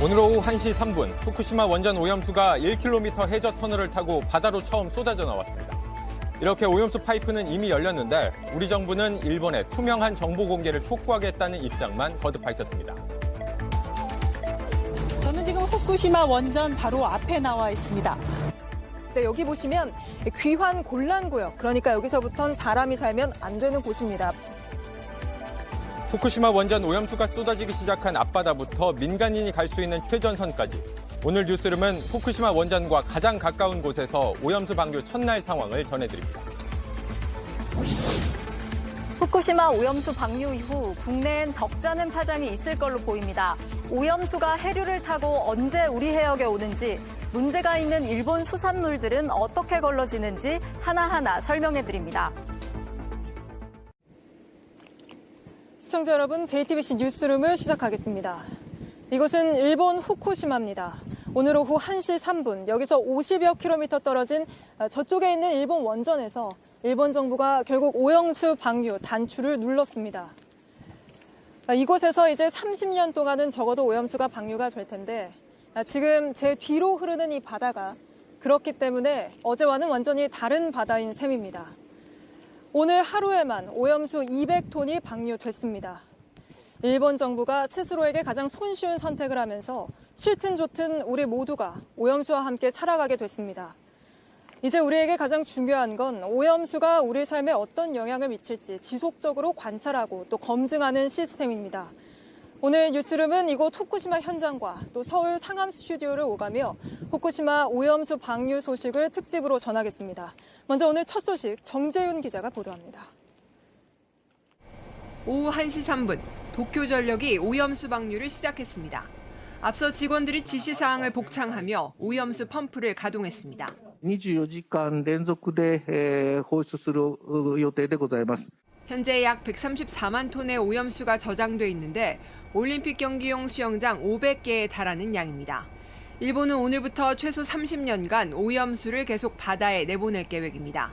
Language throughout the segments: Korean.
오늘 오후 1시 3분 후쿠시마 원전 오염수가 1km 해저 터널을 타고 바다로 처음 쏟아져 나왔습니다. 이렇게 오염수 파이프는 이미 열렸는데 우리 정부는 일본에 투명한 정보 공개를 촉구하겠다는 입장만 거듭 밝혔습니다. 저는 지금 후쿠시마 원전 바로 앞에 나와 있습니다. 네, 여기 보시면 귀환 곤란구역, 그러니까 여기서부터는 사람이 살면 안 되는 곳입니다. 후쿠시마 원전 오염수가 쏟아지기 시작한 앞바다부터 민간인이 갈 수 있는 최전선까지 오늘 뉴스룸은 후쿠시마 원전과 가장 가까운 곳에서 오염수 방류 첫날 상황을 전해드립니다. 후쿠시마 오염수 방류 이후 국내엔 적잖은 파장이 있을 걸로 보입니다. 오염수가 해류를 타고 언제 우리 해역에 오는지, 문제가 있는 일본 수산물들은 어떻게 걸러지는지 하나하나 설명해드립니다. 시청자 여러분, JTBC 뉴스룸을 시작하겠습니다. 이곳은 일본 후쿠시마입니다. 오늘 오후 1시 3분, 여기서 50여 킬로미터 떨어진 저쪽에 있는 일본 원전에서 일본 정부가 결국 오염수 방류 단추를 눌렀습니다. 이곳에서 이제 30년 동안은 적어도 오염수가 방류가 될 텐데 지금 제 뒤로 흐르는 이 바다가 그렇기 때문에 어제와는 완전히 다른 바다인 셈입니다. 오늘 하루에만 오염수 200톤이 방류됐습니다. 일본 정부가 스스로에게 가장 손쉬운 선택을 하면서 싫든 좋든 우리 모두가 오염수와 함께 살아가게 됐습니다. 이제 우리에게 가장 중요한 건 오염수가 우리 삶에 어떤 영향을 미칠지 지속적으로 관찰하고 또 검증하는 시스템입니다. 오늘 뉴스룸은 이곳 후쿠시마 현장과 또 서울 상암 스튜디오를 오가며 후쿠시마 오염수 방류 소식을 특집으로 전하겠습니다. 먼저 오늘 첫 소식 정재윤 기자가 보도합니다. 오후 1시 3분 도쿄전력이 오염수 방류를 시작했습니다. 앞서 직원들이 지시사항을 복창하며 오염수 펌프를 가동했습니다. 24時間連続で放出する予定でございます。 현재 약 134만 톤의 오염수가 저장돼 있는데 올림픽 경기용 수영장 500개에 달하는 양입니다. 일본은 오늘부터 최소 30년간 오염수를 계속 바다에 내보낼 계획입니다.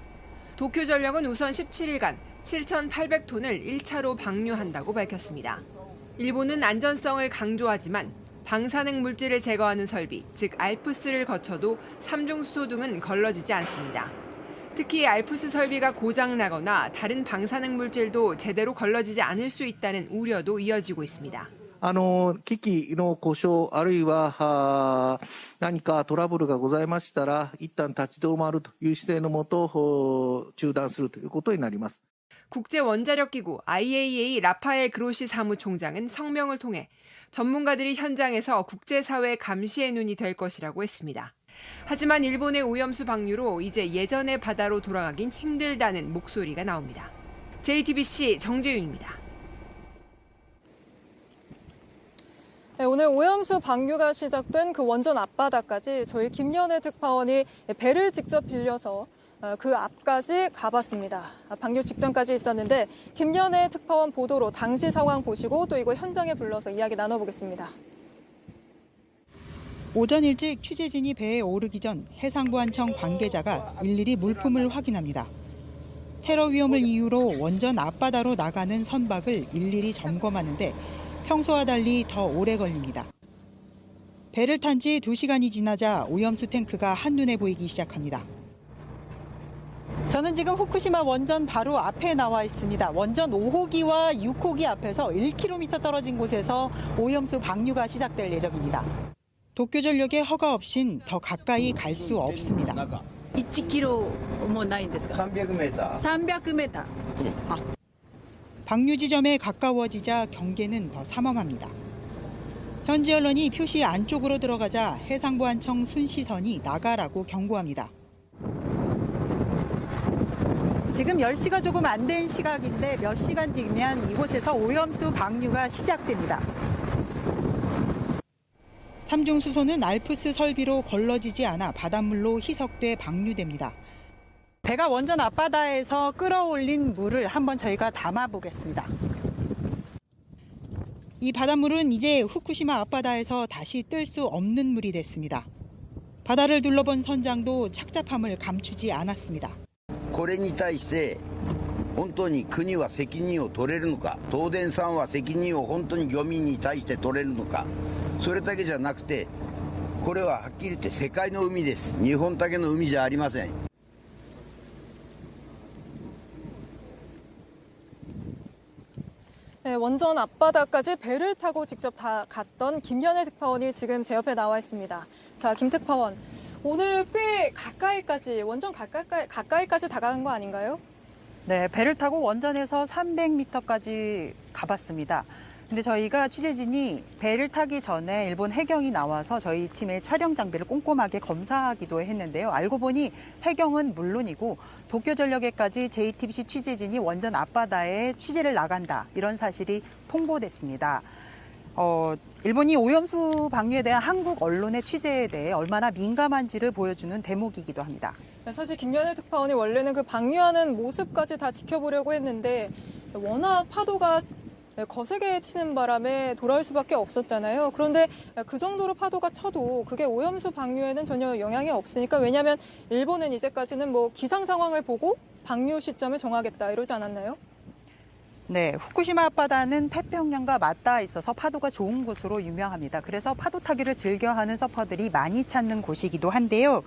도쿄전력은 우선 17일간 7,800톤을 1차로 방류한다고 밝혔습니다. 일본은 안전성을 강조하지만 방사능 물질을 제거하는 설비, 즉 알프스를 거쳐도 삼중수소 등은 걸러지지 않습니다. 특히 알프스 설비가 고장나거나 다른 방사능 물질도 제대로 걸러지지 않을 수 있다는 우려도 이어지고 있습니다. 機器の故障あるいは何かトラブルがございましたら一旦立ち止まるという姿勢のもと中断するということになります。 국제원자력기구 IAEA 라파엘 그로시 사무총장은 성명을 통해 전문가들이 현장에서 국제사회 감시의 눈이 될 것이라고 했습니다. 하지만 일본의 오염수 방류로 이제 예전의 바다로 돌아가긴 힘들다는 목소리가 나옵니다. JTBC 정재윤입니다. 네, 오늘 오염수 방류가 시작된 그 원전 앞바다까지 저희 김연애 특파원이 배를 직접 빌려서 그 앞까지 가봤습니다. 방류 직전까지 있었는데 김연애 특파원 보도로 당시 상황 보시고 또 이거 현장에 불러서 이야기 나눠보겠습니다. 오전 일찍 취재진이 배에 오르기 전 해상보안청 관계자가 일일이 물품을 확인합니다. 테러 위험을 이유로 원전 앞바다로 나가는 선박을 일일이 점검하는데 평소와 달리 더 오래 걸립니다. 배를 탄 지 2시간이 지나자 오염수 탱크가 한눈에 보이기 시작합니다. 저는 지금 후쿠시마 원전 바로 앞에 나와 있습니다. 원전 5호기와 6호기 앞에서 1km 떨어진 곳에서 오염수 방류가 시작될 예정입니다. 도쿄전력의 허가 없인 더 가까이 갈 수 없습니다. 1kmもないんですか? 300m. 300m. 방류 지점에 가까워지자 경계는 더 삼엄합니다. 현지 언론이 표시 안쪽으로 들어가자 해상보안청 순시선이 나가라고 경고합니다. 지금 10시가 조금 안 된 시각인데 몇 시간 뒤면 이곳에서 오염수 방류가 시작됩니다. 삼중수소는 알프스 설비로 걸러지지 않아 바닷물로 희석돼 방류됩니다. 배가 원전 앞바다에서 끌어올린 물을 한번 저희가 담아보겠습니다. 이 바닷물은 이제 후쿠시마 앞바다에서 다시 뜰 수 없는 물이 됐습니다. 바다를 둘러본 선장도 착잡함을 감추지 않았습니다. これに対して本当に国は責任を取れるのか、東電さんは責任を本当に漁民に対して取れるのか、それだけじゃなくて、これははっきり言って世界の海です。日本だけの海じゃありません。 네, 원전 앞바다까지 배를 타고 직접 다 갔던 김연애 특파원이 지금 제 옆에 나와 있습니다. 자, 김 특파원, 오늘 꽤 가까이까지, 원전 가까이까지 다가간 거 아닌가요? 네, 배를 타고 원전에서 300m까지 가봤습니다. 근데 저희가 취재진이 배를 타기 전에 일본 해경이 나와서 저희 팀의 촬영 장비를 꼼꼼하게 검사하기도 했는데요. 알고 보니 해경은 물론이고 도쿄전력에까지 JTBC 취재진이 원전 앞바다에 취재를 나간다, 이런 사실이 통보됐습니다. 일본이 오염수 방류에 대한 한국 언론의 취재에 대해 얼마나 민감한지를 보여주는 대목이기도 합니다. 사실 김연애 특파원이 원래는 그 방류하는 모습까지 다 지켜보려고 했는데 워낙 파도가 거세게 치는 바람에 돌아올 수밖에 없었잖아요. 그런데 그 정도로 파도가 쳐도 그게 오염수 방류에는 전혀 영향이 없으니까, 왜냐하면 일본은 이제까지는 뭐 기상 상황을 보고 방류 시점을 정하겠다 이러지 않았나요? 네, 후쿠시마 앞바다는 태평양과 맞닿아 있어서 파도가 좋은 곳으로 유명합니다. 그래서 파도 타기를 즐겨하는 서퍼들이 많이 찾는 곳이기도 한데요.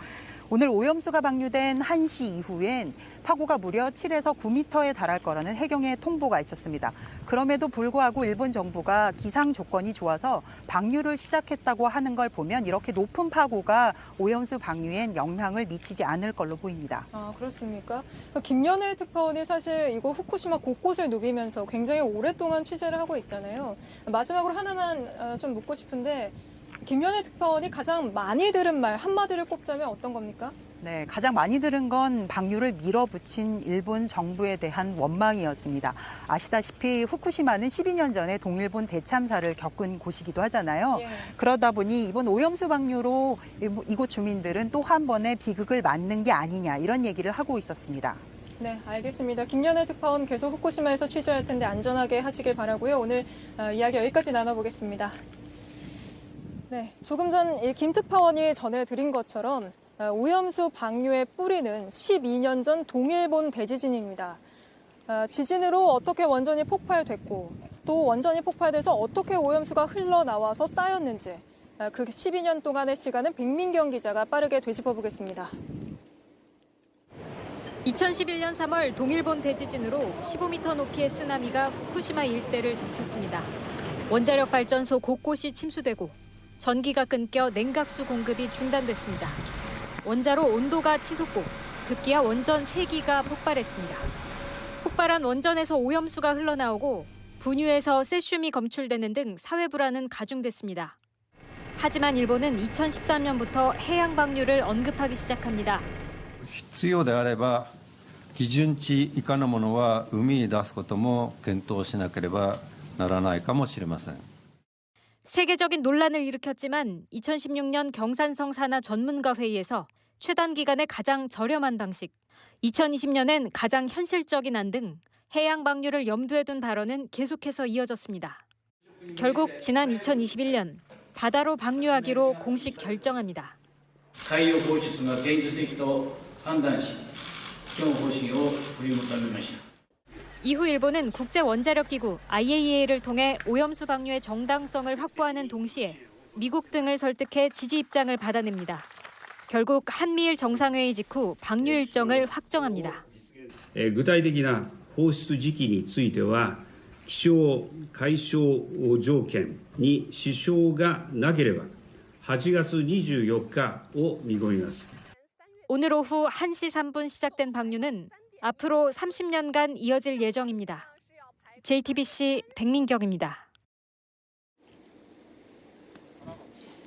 오늘 오염수가 방류된 1시 이후엔 파고가 무려 7에서 9m에 달할 거라는 해경의 통보가 있었습니다. 그럼에도 불구하고 일본 정부가 기상 조건이 좋아서 방류를 시작했다고 하는 걸 보면 이렇게 높은 파고가 오염수 방류엔 영향을 미치지 않을 걸로 보입니다. 아, 그렇습니까? 김연애 특파원이 사실 이거 후쿠시마 곳곳을 누비면서 굉장히 오랫동안 취재를 하고 있잖아요. 마지막으로 하나만 좀 묻고 싶은데, 김연애 특파원이 가장 많이 들은 말 한마디를 꼽자면 어떤 겁니까? 네, 가장 많이 들은 건 방류를 밀어붙인 일본 정부에 대한 원망이었습니다. 아시다시피 후쿠시마는 12년 전에 동일본 대참사를 겪은 곳이기도 하잖아요. 예. 그러다 보니 이번 오염수 방류로 이곳 주민들은 또 한 번의 비극을 맞는 게 아니냐, 이런 얘기를 하고 있었습니다. 네, 알겠습니다. 김연애 특파원 계속 후쿠시마에서 취재할 텐데 안전하게 하시길 바라고요. 오늘 이야기 여기까지 나눠보겠습니다. 네, 조금 전 김 특파원이 전해드린 것처럼 오염수 방류의 뿌리는 12년 전 동일본 대지진입니다. 지진으로 어떻게 원전이 폭발됐고 또 원전이 폭발돼서 어떻게 오염수가 흘러나와서 쌓였는지 그 12년 동안의 시간은 백민경 기자가 빠르게 되짚어보겠습니다. 2011년 3월 동일본 대지진으로 15m 높이의 쓰나미가 후쿠시마 일대를 덮쳤습니다. 원자력 발전소 곳곳이 침수되고 전기가 끊겨 냉각수 공급이 중단됐습니다. 원자로 온도가 치솟고 급기야 원전 3기가 폭발했습니다. 폭발한 원전에서 오염수가 흘러나오고 분유에서 세슘이 검출되는 등 사회 불안은 가중됐습니다. 하지만 일본은 2013년부터 해양 방류를 언급하기 시작합니다. 必要であれば基準値以下のものは海に出すことも検討しなければならないかもしれません。 세계적인 논란을 일으켰지만 2016년 경산성 산하 전문가 회의에서 최단 기간에 가장 저렴한 방식, 2020년엔 가장 현실적인 안 등 해양 방류를 염두에 둔 발언은 계속해서 이어졌습니다. 결국 지난 2021년 바다로 방류하기로 공식 결정합니다. 海洋放出が現実的と判断し、基本方針を取りまとめました。 이후 일본은 국제원자력기구 IAEA를 통해 오염수 방류의 정당성을 확보하는 동시에 미국 등을 설득해 지지 입장을 받아냅니다. 결국 한미일 정상회의 직후 방류 일정을 확정합니다. 具体的な放出時期については気象・海象条件に支障がなければ8月24日を見込みます. 오늘 오후 1시 3분 시작된 방류는 앞으로 30년간 이어질 예정입니다. JTBC 백민경입니다.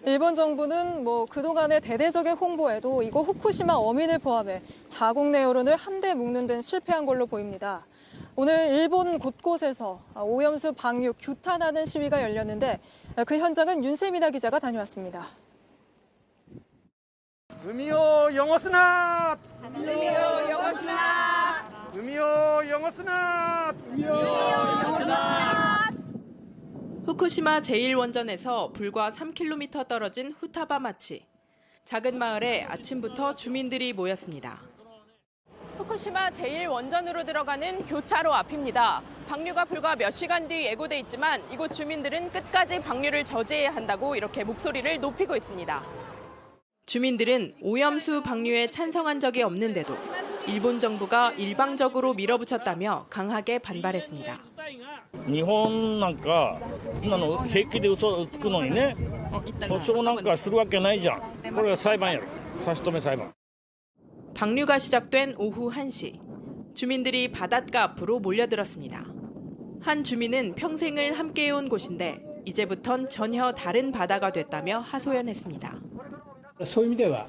일본 정부는 그동안의 대대적인 홍보에도 이거 후쿠시마 어민을 포함해 자국 내 여론을 한데 묶는 데는 실패한 걸로 보입니다. 오늘 일본 곳곳에서 오염수 방류 규탄하는 시위가 열렸는데 그 현장은 윤세미나 기자가 다녀왔습니다. 海を汚すな! 海を汚すな! 海を汚すな! 海を汚すな! 후쿠시마 제1원전에서 불과 3km 떨어진 후타바마치. 작은 마을에 아침부터 주민들이 모였습니다. 후쿠시마 제1원전으로 들어가는 교차로 앞입니다. 방류가 불과 몇 시간 뒤 예고돼 있지만 이곳 주민들은 끝까지 방류를 저지해야 한다고 이렇게 목소리를 높이고 있습니다. 주민들은 오염수 방류에 찬성한 적이 없는데도 일본 정부가 일방적으로 밀어붙였다며 강하게 반발했습니다. 日本なんか今の平気で嘘をつくのにね、訴訟なんかするわけないじゃん。これは裁判やろ。差し止め裁判。 방류가 시작된 오후 1시. 주민들이 바닷가 앞으로 몰려들었습니다. 한 주민은 평생을 함께해온 곳인데 이제부턴 전혀 다른 바다가 됐다며 하소연했습니다. そういう意味では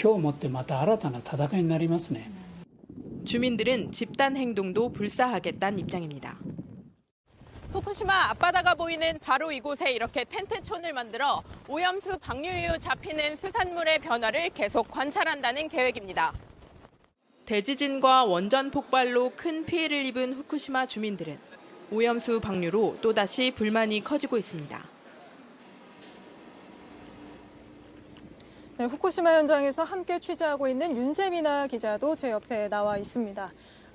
今日をもってまた新たな戦いになりますね. 주민들은 집단 행동도 불사하겠다는 입장입니다. 후쿠시마 앞바다가 보이는 바로 이곳에 이렇게 텐트촌을 만들어 오염수 방류 이후 잡히는 수산물의 변화를 계속 관찰한다는 계획입니다. 대지진과 원전 폭발로 큰 피해를 입은 후쿠시마 주민들은 오염수 방류로 또다시 불만이 커지고 있습니다. 네, 후쿠시마 현장에서 함께 취재하고 있는 윤세미나 기자도 제 옆에 나와 있습니다.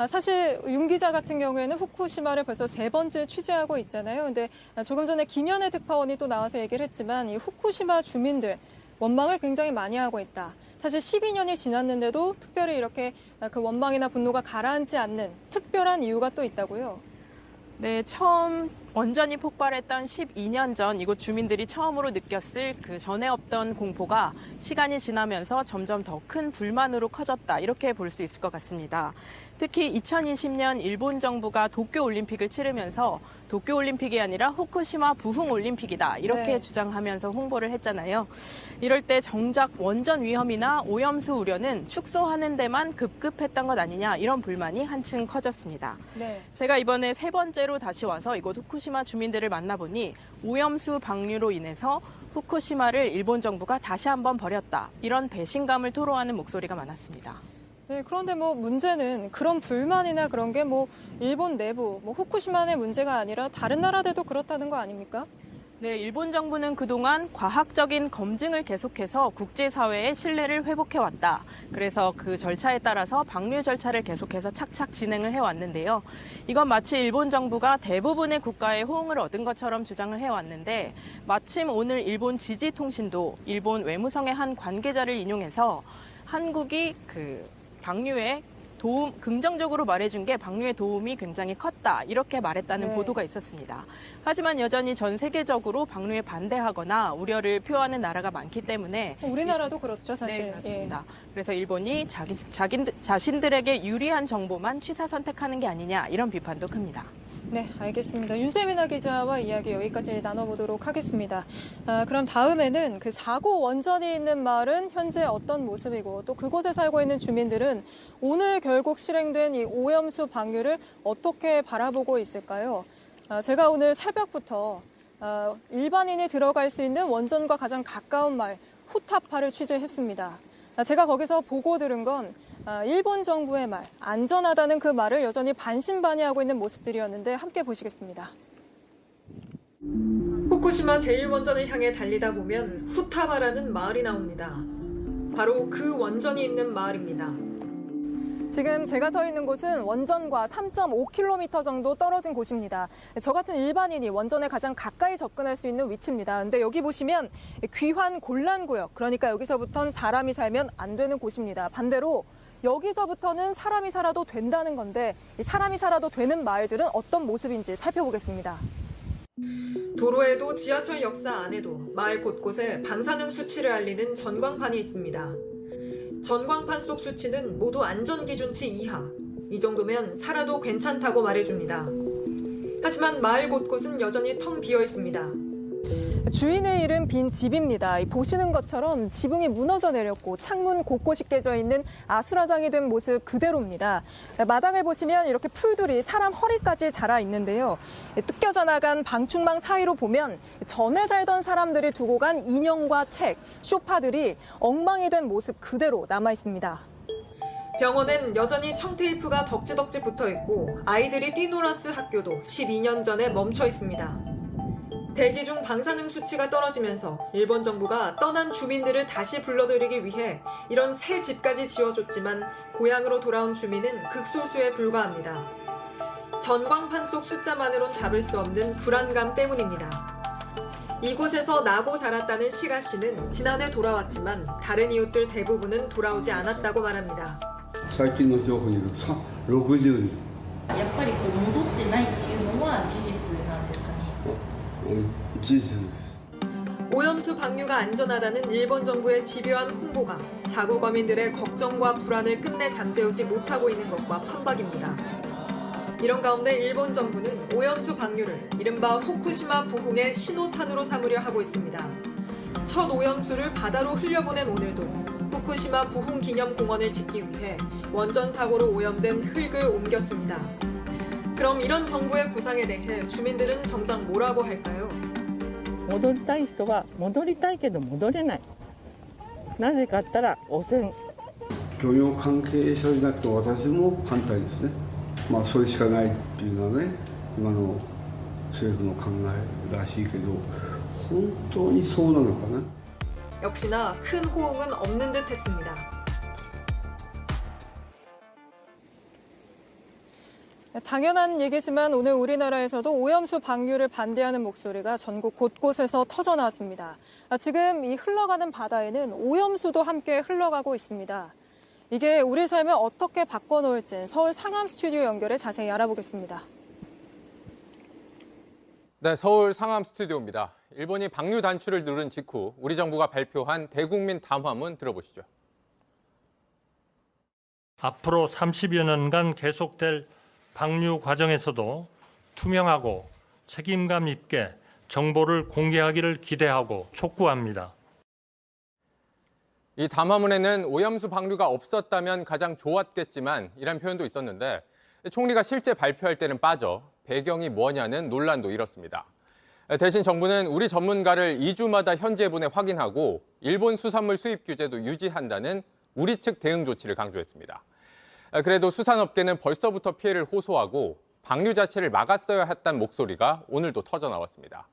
사실 윤 기자 같은 경우에는 후쿠시마를 벌써 3번째 취재하고 있잖아요. 근데 조금 전에 김현애 특파원이 또 나와서 얘기를 했지만 이 후쿠시마 주민들 원망을 굉장히 많이 하고 있다. 사실 12년이 지났는데도 특별히 이렇게 그 원망이나 분노가 가라앉지 않는 특별한 이유가 또 있다고요. 네, 처음 원전이 폭발했던 12년 전 이곳 주민들이 처음으로 느꼈을 그 전에 없던 공포가 시간이 지나면서 점점 더 큰 불만으로 커졌다. 이렇게 볼 수 있을 것 같습니다. 특히 2020년 일본 정부가 도쿄올림픽을 치르면서 도쿄올림픽이 아니라 후쿠시마 부흥올림픽이다. 이렇게 주장하면서 홍보를 했잖아요. 이럴 때 정작 원전 위험이나 오염수 우려는 축소하는 데만 급급했던 것 아니냐. 이런 불만이 한층 커졌습니다. 네. 제가 이번에 3번째로 다시 와서 이곳 후쿠시마 주민들을 만나보니 오염수 방류로 인해서 후쿠시마를 일본 정부가 다시 한번 버렸다. 이런 배신감을 토로하는 목소리가 많았습니다. 네, 그런데 뭐 문제는 그런 불만이나 그런 게 뭐 일본 내부, 뭐 후쿠시마의 문제가 아니라 다른 나라들도 그렇다는 거 아닙니까? 네, 일본 정부는 그동안 과학적인 검증을 계속해서 국제사회의 신뢰를 회복해왔다. 그래서 그 절차에 따라서 방류 절차를 계속해서 착착 진행을 해왔는데요. 이건 마치 일본 정부가 대부분의 국가의 호응을 얻은 것처럼 주장을 해왔는데 마침 오늘 일본 지지통신도 일본 외무성의 한 관계자를 인용해서 한국이 그 방류에 긍정적으로 말해준 게 방류의 도움이 굉장히 컸다. 이렇게 말했다는 보도가 있었습니다. 하지만 여전히 전 세계적으로 방류에 반대하거나 우려를 표하는 나라가 많기 때문에 우리나라도 그렇죠, 사실. 네, 그렇습니다. 그래서 일본이 자신들에게 유리한 정보만 취사 선택하는 게 아니냐 이런 비판도 큽니다. 네, 알겠습니다. 윤세미나 기자와 이야기 여기까지 나눠보도록 하겠습니다. 그럼 다음에는 그 사고 원전이 있는 마을은 현재 어떤 모습이고 또 그곳에 살고 있는 주민들은 오늘 결국 실행된 이 오염수 방류를 어떻게 바라보고 있을까요? 제가 오늘 새벽부터 일반인이 들어갈 수 있는 원전과 가장 가까운 마을 후타파를 취재했습니다. 제가 거기서 보고 들은 건 일본 정부의 말, 안전하다는 그 말을 여전히 반신반의하고 있는 모습들이었는데 함께 보시겠습니다. 후쿠시마 제1원전을 향해 달리다 보면 후타바라는 마을이 나옵니다. 바로 그 원전이 있는 마을입니다. 지금 제가 서 있는 곳은 원전과 3.5km 정도 떨어진 곳입니다. 저 같은 일반인이 원전에 가장 가까이 접근할 수 있는 위치입니다. 근데 여기 보시면 귀환 곤란구역, 그러니까 여기서부터는 사람이 살면 안 되는 곳입니다. 반대로 여기서부터는 사람이 살아도 된다는 건데 이 사람이 살아도 되는 마을들은 어떤 모습인지 살펴보겠습니다. 도로에도 지하철 역사 안에도 마을 곳곳에 방사능 수치를 알리는 전광판이 있습니다. 전광판 속 수치는 모두 안전기준치 이하. 이 정도면 살아도 괜찮다고 말해줍니다. 하지만 마을 곳곳은 여전히 텅 비어 있습니다. 주인을 잃은 빈 집입니다. 보시는 것처럼 지붕이 무너져 내렸고 창문 곳곳이 깨져 있는 아수라장이 된 모습 그대로입니다. 마당을 보시면 이렇게 풀들이 사람 허리까지 자라 있는데요. 뜯겨져 나간 방충망 사이로 보면 전에 살던 사람들이 두고 간 인형과 책, 소파들이 엉망이 된 모습 그대로 남아 있습니다. 병원엔 여전히 청테이프가 덕지덕지 붙어 있고 아이들이 뛰놀았을 학교도 12년 전에 멈춰 있습니다. 대기 중 방사능 수치가 떨어지면서 일본 정부가 떠난 주민들을 다시 불러들이기 위해 이런 새 집까지 지어줬지만 고향으로 돌아온 주민은 극소수에 불과합니다. 전광판 속 숫자만으론 잡을 수 없는 불안감 때문입니다. 이곳에서 나고 자랐다는 시가 씨는 지난해 돌아왔지만 다른 이웃들 대부분은 돌아오지 않았다고 말합니다. 最近の情報によると60人。やっぱり戻ってないっていうのは事実なんですかね。事実です。 오염수 방류가 안전하다는 일본 정부의 집요한 홍보가 자국 어민들의 걱정과 불안을 끝내 잠재우지 못하고 있는 것과 판박입니다. 이런 가운데 일본 정부는 오염수 방류를 이른바 후쿠시마 부흥의 신호탄으로 삼으려 하고 있습니다. 첫 오염수를 바다로 흘려보낸 오늘도 후쿠시마 부흥 기념 공원을 짓기 위해 원전 사고로 오염된 흙을 옮겼습니다. 그럼 이런 정부의 구상에 대해 주민들은 정작 뭐라고 할까요? 戻りたい人は戻りたいけど戻れない。なぜかったら汚染。漁業関係者じゃなくて私も反対ですね。まあそれしかないっていうのはね、今の政府の考えらしいけど、本当にそうなのかな。 역시나 큰 호응은 없는 듯 했습니다. 당연한 얘기지만 오늘 우리나라에서도 오염수 방류를 반대하는 목소리가 전국 곳곳에서 터져나왔습니다. 지금 이 흘러가는 바다에는 오염수도 함께 흘러가고 있습니다. 이게 우리 삶을 어떻게 바꿔놓을지 서울 상암 스튜디오 연결해 자세히 알아보겠습니다. 네, 서울 상암 스튜디오입니다. 일본이 방류 단추를 누른 직후 우리 정부가 발표한 대국민 담화문 들어보시죠. 앞으로 30여 년간 계속될 방류 과정에서도 투명하고 책임감 있게 정보를 공개하기를 기대하고 촉구합니다. 이 담화문에는 오염수 방류가 없었다면 가장 좋았겠지만 이란 표현도 있었는데 총리가 실제 발표할 때는 빠져 배경이 뭐냐는 논란도 일었습니다. 대신 정부는 우리 전문가를 2주마다 현지에 보내 확인하고 일본 수산물 수입 규제도 유지한다는 우리 측 대응 조치를 강조했습니다. 그래도 수산업계는 벌써부터 피해를 호소하고 방류 자체를 막았어야 했다는 목소리가 오늘도 터져나왔습니다.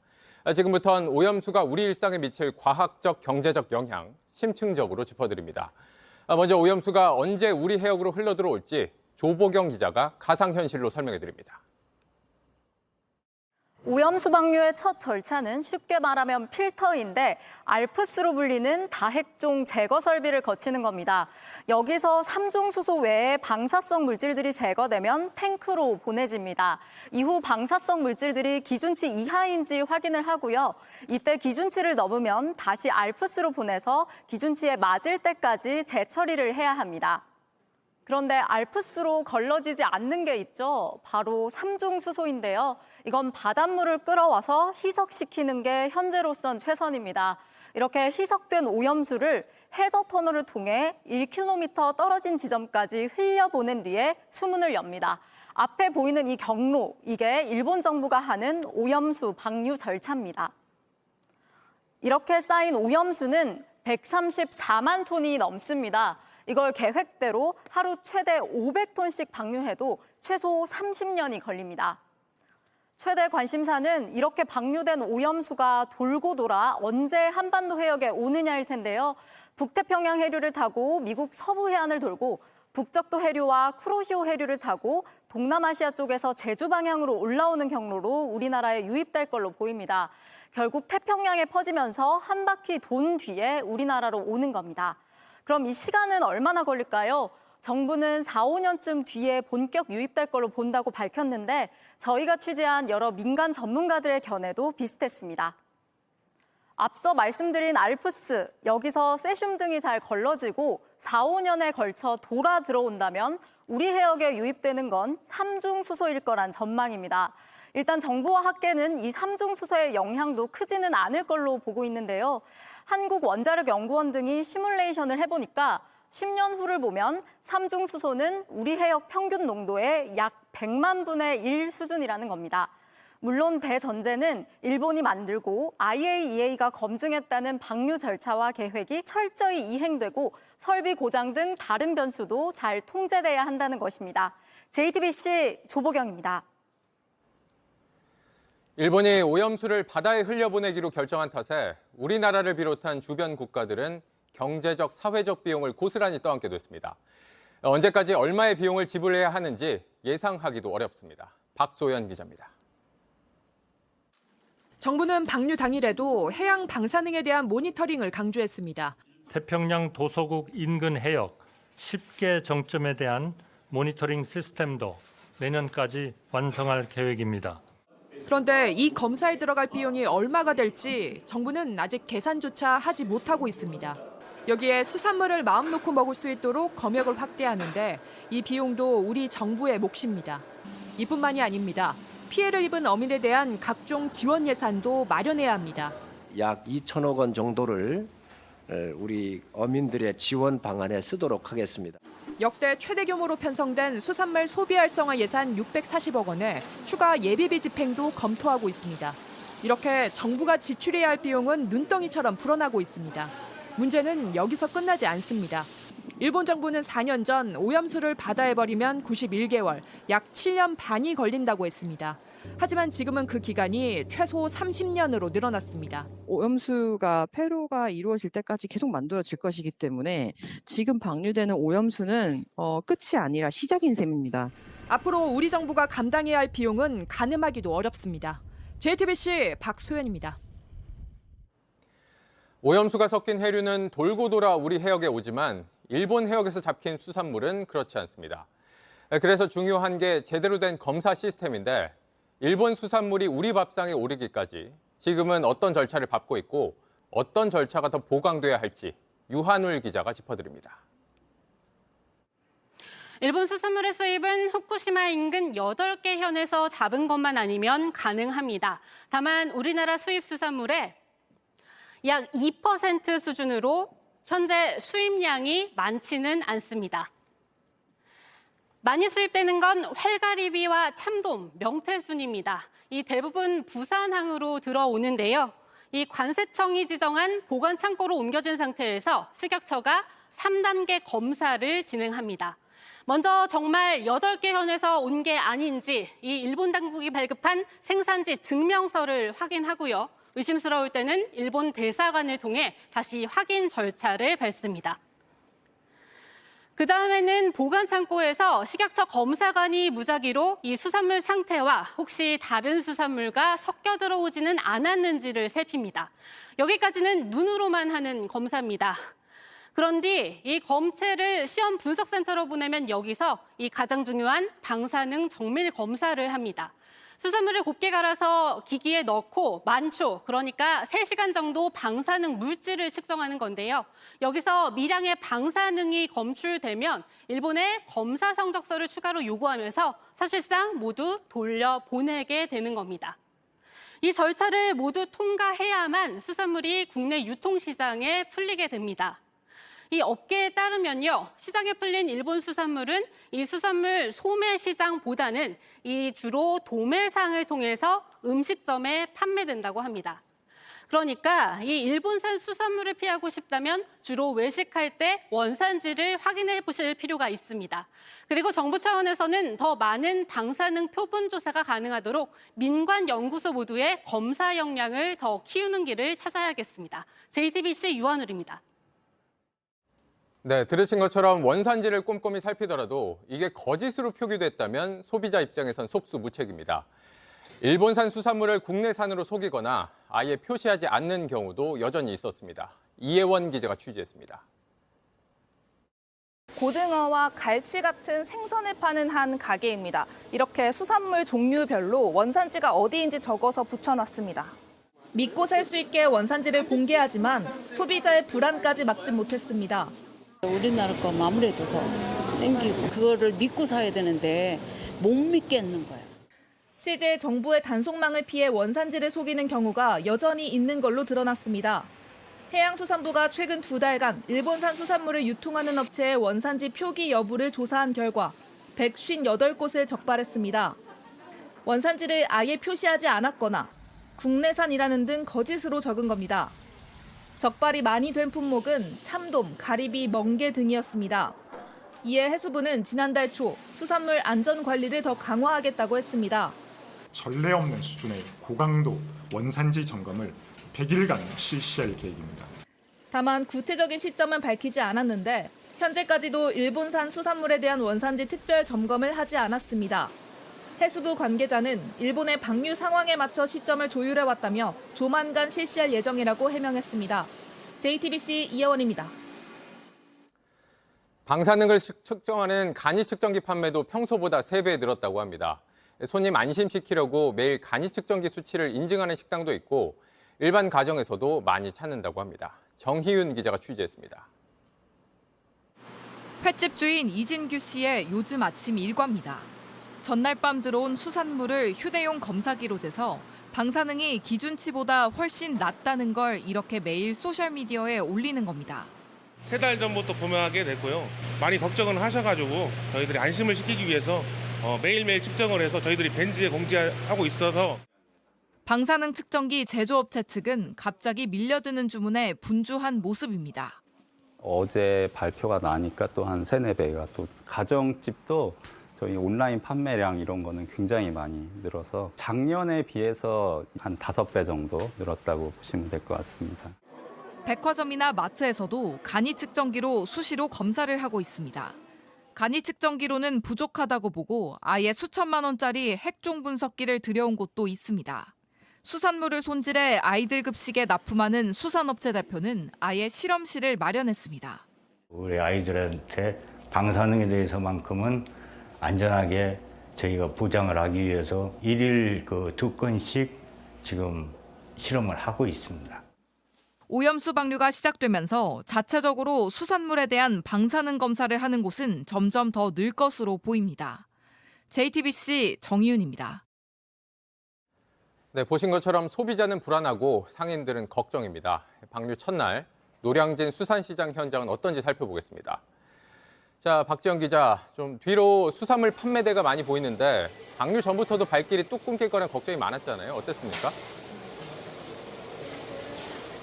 지금부터는 오염수가 우리 일상에 미칠 과학적, 경제적 영향 심층적으로 짚어드립니다. 먼저 오염수가 언제 우리 해역으로 흘러들어올지 조보경 기자가 가상현실로 설명해드립니다. 오염수 방류의 첫 절차는 쉽게 말하면 필터인데 알프스로 불리는 다핵종 제거 설비를 거치는 겁니다. 여기서 삼중수소 외에 방사성 물질들이 제거되면 탱크로 보내집니다. 이후 방사성 물질들이 기준치 이하인지 확인을 하고요. 이때 기준치를 넘으면 다시 알프스로 보내서 기준치에 맞을 때까지 재처리를 해야 합니다. 그런데 알프스로 걸러지지 않는 게 있죠. 바로 삼중수소인데요. 이건 바닷물을 끌어와서 희석시키는 게 현재로선 최선입니다. 이렇게 희석된 오염수를 해저 터널을 통해 1km 떨어진 지점까지 흘려보낸 뒤에 수문을 엽니다. 앞에 보이는 이 경로, 이게 일본 정부가 하는 오염수 방류 절차입니다. 이렇게 쌓인 오염수는 134만 톤이 넘습니다. 이걸 계획대로 하루 최대 500톤씩 방류해도 최소 30년이 걸립니다. 최대 관심사는 이렇게 방류된 오염수가 돌고 돌아 언제 한반도 해역에 오느냐일 텐데요. 북태평양 해류를 타고 미국 서부 해안을 돌고 북적도 해류와 쿠로시오 해류를 타고 동남아시아 쪽에서 제주 방향으로 올라오는 경로로 우리나라에 유입될 걸로 보입니다. 결국 태평양에 퍼지면서 한 바퀴 돈 뒤에 우리나라로 오는 겁니다. 그럼 이 시간은 얼마나 걸릴까요? 정부는 4, 5년쯤 뒤에 본격 유입될 걸로 본다고 밝혔는데 저희가 취재한 여러 민간 전문가들의 견해도 비슷했습니다. 앞서 말씀드린 알프스, 여기서 세슘 등이 잘 걸러지고 4, 5년에 걸쳐 돌아 들어온다면 우리 해역에 유입되는 건 삼중수소일 거란 전망입니다. 일단 정부와 학계는 이 삼중수소의 영향도 크지는 않을 걸로 보고 있는데요. 한국원자력연구원 등이 시뮬레이션을 해보니까 10년 후를 보면 삼중수소는 우리 해역 평균 농도의 약 100만 분의 1 수준이라는 겁니다. 물론 대전제는 일본이 만들고 IAEA가 검증했다는 방류 절차와 계획이 철저히 이행되고 설비 고장 등 다른 변수도 잘 통제돼야 한다는 것입니다. JTBC 조보경입니다. 일본이 오염수를 바다에 흘려보내기로 결정한 탓에 우리나라를 비롯한 주변 국가들은 경제적, 사회적 비용을 고스란히 떠안게 됐습니다. 언제까지 얼마의 비용을 지불해야 하는지 예상하기도 어렵습니다. 박소연 기자입니다. 정부는 방류 당일에도 해양 방사능에 대한 모니터링을 강조했습니다. 태평양 도서국 인근 해역 10개 정점에 대한 모니터링 시스템도 내년까지 완성할 계획입니다. 그런데 이 검사에 들어갈 비용이 얼마가 될지 정부는 아직 계산조차 하지 못하고 있습니다. 여기에 수산물을 마음 놓고 먹을 수 있도록 검역을 확대하는데 이 비용도 우리 정부의 몫입니다. 이뿐만이 아닙니다. 피해를 입은 어민에 대한 각종 지원 예산도 마련해야 합니다. 약 2천억 원 정도를 우리 어민들의 지원 방안에 쓰도록 하겠습니다. 역대 최대 규모로 편성된 수산물 소비 활성화 예산 640억 원에 추가 예비비 집행도 검토하고 있습니다. 이렇게 정부가 지출해야 할 비용은 눈덩이처럼 불어나고 있습니다. 문제는 여기서 끝나지 않습니다. 일본 정부는 4년 전 오염수를 바다에 버리면 91개월, 약 7년 반이 걸린다고 했습니다. 하지만 지금은 그 기간이 최소 30년으로 늘어났습니다. 오염수가 폐로가 이루어질 때까지 계속 만들어질 것이기 때문에 지금 방류되는 오염수는 끝이 아니라 시작인 셈입니다. 앞으로 우리 정부가 감당해야 할 비용은 가늠하기도 어렵습니다. JTBC 박소연입니다. 오염수가 섞인 해류는 돌고 돌아 우리 해역에 오지만 일본 해역에서 잡힌 수산물은 그렇지 않습니다. 그래서 중요한 게 제대로 된 검사 시스템인데 일본 수산물이 우리 밥상에 오르기까지 지금은 어떤 절차를 밟고 있고 어떤 절차가 더 보강돼야 할지 유한울 기자가 짚어드립니다. 일본 수산물의 수입은 후쿠시마 인근 8개 현에서 잡은 것만 아니면 가능합니다. 다만 우리나라 수입 수산물의 약 2% 수준으로 현재 수입량이 많지는 않습니다. 많이 수입되는 건 활가리비와 참돔, 명태순입니다. 이 대부분 부산항으로 들어오는데요. 이 관세청이 지정한 보관 창고로 옮겨진 상태에서 식약처가 3단계 검사를 진행합니다. 먼저 정말 8개 현에서 온 게 아닌지 이 일본 당국이 발급한 생산지 증명서를 확인하고요. 의심스러울 때는 일본 대사관을 통해 다시 확인 절차를 밟습니다. 그 다음에는 보관 창고에서 식약처 검사관이 무작위로 이 수산물 상태와 혹시 다른 수산물과 섞여 들어오지는 않았는지를 살핍니다. 여기까지는 눈으로만 하는 검사입니다. 그런 뒤 이 검체를 시험 분석센터로 보내면 여기서 이 가장 중요한 방사능 정밀 검사를 합니다. 수산물을 곱게 갈아서 기기에 넣고 만초, 그러니까 3시간 정도 방사능 물질을 측정하는 건데요. 여기서 미량의 방사능이 검출되면 일본에 검사 성적서를 추가로 요구하면서 사실상 모두 돌려보내게 되는 겁니다. 이 절차를 모두 통과해야만 수산물이 국내 유통시장에 풀리게 됩니다. 이 업계에 따르면요, 시장에 풀린 일본 수산물은 이 수산물 소매 시장보다는 이 주로 도매상을 통해서 음식점에 판매된다고 합니다. 그러니까 이 일본산 수산물을 피하고 싶다면 주로 외식할 때 원산지를 확인해 보실 필요가 있습니다. 그리고 정부 차원에서는 더 많은 방사능 표본 조사가 가능하도록 민관 연구소 모두의 검사 역량을 더 키우는 길을 찾아야겠습니다. JTBC 유한울입니다. 네, 들으신 것처럼 원산지를 꼼꼼히 살피더라도 이게 거짓으로 표기됐다면 소비자 입장에선 속수무책입니다. 일본산 수산물을 국내산으로 속이거나 아예 표시하지 않는 경우도 여전히 있었습니다. 이혜원 기자가 취재했습니다. 고등어와 갈치 같은 생선을 파는 한 가게입니다. 이렇게 수산물 종류별로 원산지가 어디인지 적어서 붙여놨습니다. 믿고 살 수 있게 원산지를 공개하지만 소비자의 불안까지 막지 못했습니다. 우리나라 거 아무래도 더 땡기고 그거를 믿고 사야 되는데 못 믿겠는 거야. 실제 정부의 단속망을 피해 원산지를 속이는 경우가 여전히 있는 걸로 드러났습니다. 해양수산부가 최근 2달간 일본산 수산물을 유통하는 업체의 원산지 표기 여부를 조사한 결과 158곳을 적발했습니다. 원산지를 아예 표시하지 않았거나 국내산이라는 등 거짓으로 적은 겁니다. 적발이 많이 된 품목은 참돔, 가리비, 멍게 등이었습니다. 이에 해수부는 지난달 초 수산물 안전 관리를 더 강화하겠다고 했습니다. 전례 없는 수준의 고강도 원산지 점검을 100일간 실시할 계획입니다. 다만 구체적인 시점은 밝히지 않았는데 현재까지도 일본산 수산물에 대한 원산지 특별 점검을 하지 않았습니다. 해수부 관계자는 일본의 방류 상황에 맞춰 시점을 조율해왔다며 조만간 실시할 예정이라고 해명했습니다. JTBC 이혜원입니다. 방사능을 측정하는 간이 측정기 판매도 평소보다 3배 늘었다고 합니다. 손님 안심시키려고 매일 간이 측정기 수치를 인증하는 식당도 있고 일반 가정에서도 많이 찾는다고 합니다. 정희윤 기자가 취재했습니다. 횟집 주인 이진규 씨의 요즘 아침 일과입니다. 전날 밤 들어온 수산물을 휴대용 검사기로 재서 방사능이 기준치보다 훨씬 낮다는 걸 이렇게 매일 소셜미디어에 올리는 겁니다. 3달 전부터 구매하게 됐고요. 많이 걱정을 하셔가지고 저희들이 안심을 시키기 위해서 매일매일 측정을 해서 저희들이 벤즈에 공지하고 있어서. 방사능 측정기 제조업체 측은 갑자기 밀려드는 주문에 분주한 모습입니다. 어제 발표가 나니까 또 한 3-4배가 또 가정집도 저희 온라인 판매량 이런 거는 굉장히 많이 늘어서 작년에 비해서 한 5배 정도 늘었다고 보시면 될 것 같습니다. 백화점이나 마트에서도 간이 측정기로 수시로 검사를 하고 있습니다. 간이 측정기로는 부족하다고 보고 아예 수천만 원짜리 핵종 분석기를 들여온 곳도 있습니다. 수산물을 손질해 아이들 급식에 납품하는 수산업체 대표는 아예 실험실을 마련했습니다. 우리 아이들한테 방사능에 대해서만큼은 안전하게 저희가 보장을 하기 위해서 1일 2건씩 지금 실험을 하고 있습니다. 오염수 방류가 시작되면서 자체적으로 수산물에 대한 방사능 검사를 하는 곳은 점점 더 늘 것으로 보입니다. JTBC 정희윤입니다. 네, 보신 것처럼 소비자는 불안하고 상인들은 걱정입니다. 방류 첫날 노량진 수산시장 현장은 어떤지 살펴보겠습니다. 자, 박지영 기자, 좀 뒤로 수산물 판매대가 많이 보이는데 방류 전부터도 발길이 뚝 끊길 거라는 걱정이 많았잖아요. 어땠습니까?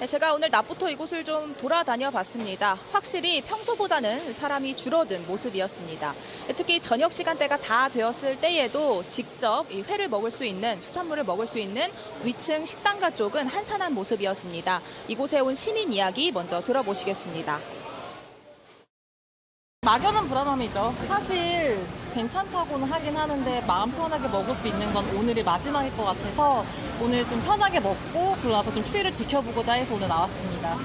네, 제가 오늘 낮부터 이곳을 좀 돌아다녀 봤습니다. 확실히 평소보다는 사람이 줄어든 모습이었습니다. 특히 저녁 시간대가 다 되었을 때에도 직접 이 회를 먹을 수 있는, 수산물을 먹을 수 있는 위층 식당가 쪽은 한산한 모습이었습니다. 이곳에 온 시민 이야기 먼저 들어보시겠습니다. 막연한 불안함이죠. 사실 괜찮다고는 하긴 하는데 마음 편하게 먹을 수 있는 건 오늘이 마지막일 것 같아서 오늘 좀 편하게 먹고 그러고 나서 좀 추위를 지켜보고자 해서 오늘 나왔습니다.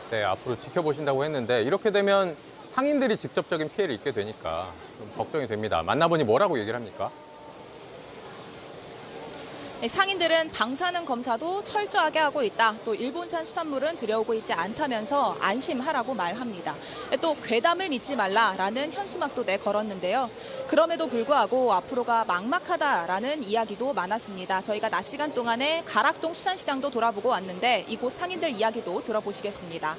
네, 앞으로 지켜보신다고 했는데 이렇게 되면 상인들이 직접적인 피해를 입게 되니까 좀 걱정이 됩니다. 만나보니 뭐라고 얘기를 합니까? 상인들은 방사능 검사도 철저하게 하고 있다. 또 일본산 수산물은 들여오고 있지 않다면서 안심하라고 말합니다. 또 괴담을 믿지 말라라는 현수막도 내걸었는데요. 그럼에도 불구하고 앞으로가 막막하다라는 이야기도 많았습니다. 저희가 낮 시간 동안에 가락동 수산시장도 돌아보고 왔는데 이곳 상인들 이야기도 들어보시겠습니다.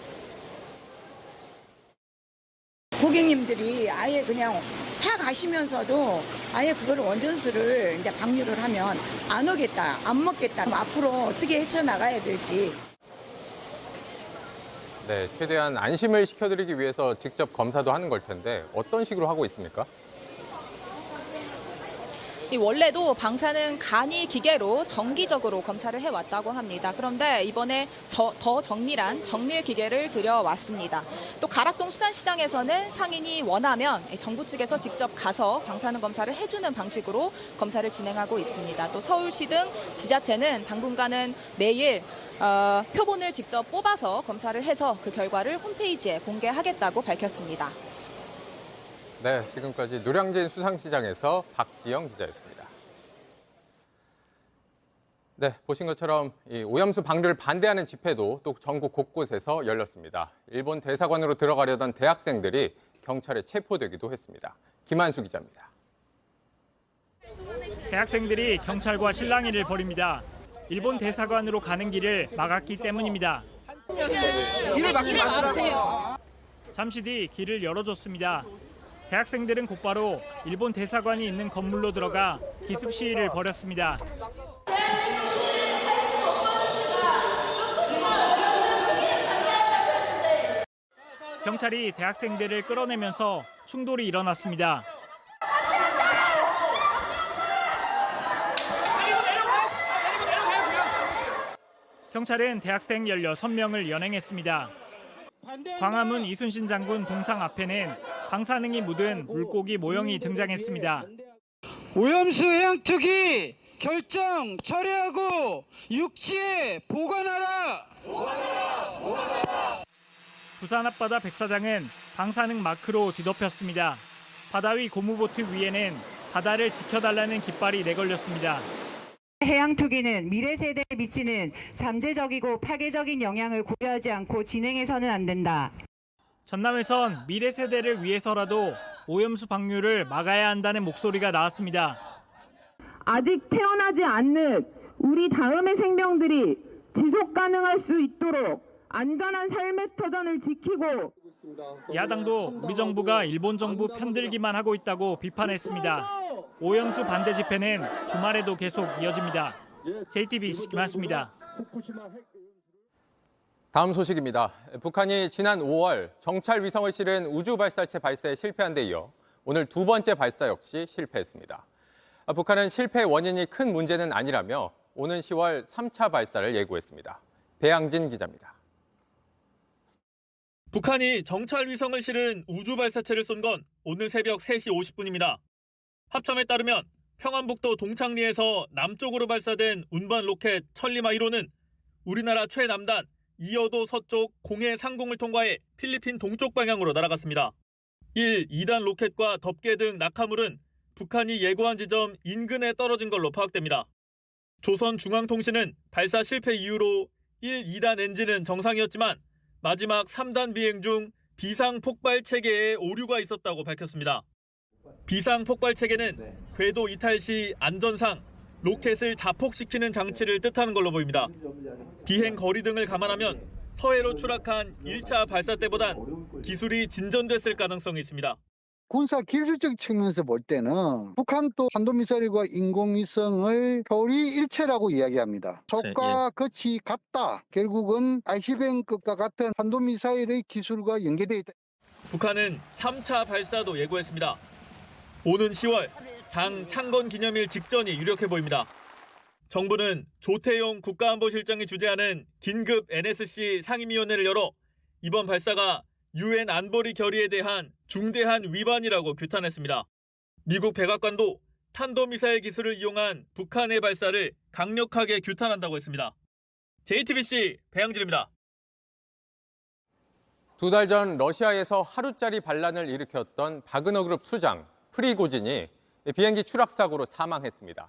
고객님들이 아예 그냥 사 가시면서도 아예 그걸 원전수를 이제 방류를 하면 안 오겠다, 안 먹겠다. 앞으로 어떻게 헤쳐나가야 될지. 네, 최대한 안심을 시켜드리기 위해서 직접 검사도 하는 걸 텐데 어떤 식으로 하고 있습니까? 원래도 방사능 간이 기계로 정기적으로 검사를 해왔다고 합니다. 그런데 이번에 더 정밀한 정밀 기계를 들여왔습니다. 또 가락동 수산시장에서는 상인이 원하면 정부 측에서 직접 가서 방사능 검사를 해주는 방식으로 검사를 진행하고 있습니다. 또 서울시 등 지자체는 당분간은 매일 표본을 직접 뽑아서 검사를 해서 그 결과를 홈페이지에 공개하겠다고 밝혔습니다. 네, 지금까지 노량진 수산시장에서 박지영 기자였습니다. 네, 보신 것처럼 이 오염수 방류를 반대하는 집회도 또 전국 곳곳에서 열렸습니다. 일본 대사관으로 들어가려던 대학생들이 경찰에 체포되기도 했습니다. 김한수 기자입니다. 대학생들이 경찰과 실랑이를 벌입니다. 일본 대사관으로 가는 길을 막았기 때문입니다. 길을 막지 마세요. 잠시 뒤 길을 열어줬습니다. 대학생들은 곧바로 일본 대사관이 있는 건물로 들어가 기습 시위를 벌였습니다. 경찰이 대학생들을 끌어내면서 충돌이 일어났습니다. 경찰은 대학생 16명을 연행했습니다. 광화문 이순신 장군 동상 앞에는 방사능이 묻은 물고기 모형이 등장했습니다. 오염수 해양특위 결정 철회하고 육지에 보관하라. 부산 앞바다 백사장은 방사능 마크로 뒤덮였습니다. 바다 위 고무보트 위에는 바다를 지켜달라는 깃발이 내걸렸습니다. 해양투기는 미래 세대에 미치는 잠재적이고 파괴적인 영향을 고려하지 않고 진행해서는 안 된다. 전남에선 미래 세대를 위해서라도 오염수 방류를 막아야 한다는 목소리가 나왔습니다. 아직 태어나지 않는 우리 다음의 생명들이 지속 가능할 수 있도록 안전한 삶의 터전을 지키고 야당도 우리 정부가 일본 정부 편들기만 하고 있다고 비판했습니다. 오염수 반대 집회는 주말에도 계속 이어집니다. JTBC 김한수입니다. 다음 소식입니다. 북한이 지난 5월 정찰 위성을 실은 우주 발사체 발사에 실패한 데 이어 오늘 두 번째 발사 역시 실패했습니다. 북한은 실패 원인이 큰 문제는 아니라며 오는 10월 3차 발사를 예고했습니다. 배양진 기자입니다. 북한이 정찰 위성을 실은 우주 발사체를 쏜 건 오늘 새벽 3시 50분입니다. 합참에 따르면 평안북도 동창리에서 남쪽으로 발사된 운반 로켓 천리마 1호는 우리나라 최남단 이어도 서쪽 공해 상공을 통과해 필리핀 동쪽 방향으로 날아갔습니다. 1, 2단 로켓과 덮개 등 낙하물은 북한이 예고한 지점 인근에 떨어진 걸로 파악됩니다. 조선중앙통신은 발사 실패 이후로 1, 2단 엔진은 정상이었지만 마지막 3단 비행 중 비상 폭발 체계에 오류가 있었다고 밝혔습니다. 비상 폭발 체계는 궤도 이탈 시 안전상 로켓을 자폭시키는 장치를 뜻하는 걸로 보입니다. 비행 거리 등을 감안하면 서해로 추락한 1차 발사 때보단 기술이 진전됐을 가능성이 있습니다. 군사 기술적 측면에서 볼 때는 북한도 탄도미사일과 인공위성을 표리 일체라고 이야기합니다. 속과 끝이 같다. 결국은 ICBM급과 같은 탄도미사일의 기술과 연계되어 있다. 북한은 3차 발사도 예고했습니다. 오는 10월 당 창건 기념일 직전이 유력해 보입니다. 정부는 조태용 국가안보실장이 주재하는 긴급 NSC 상임위원회를 열어 이번 발사가 UN 안보리 결의에 대한 중대한 위반이라고 규탄했습니다. 미국 백악관도 탄도미사일 기술을 이용한 북한의 발사를 강력하게 규탄한다고 했습니다. JTBC 배양진입니다. 두 달 전 러시아에서 하루짜리 반란을 일으켰던 바그너 그룹 수장 프리고진이 비행기 추락 사고로 사망했습니다.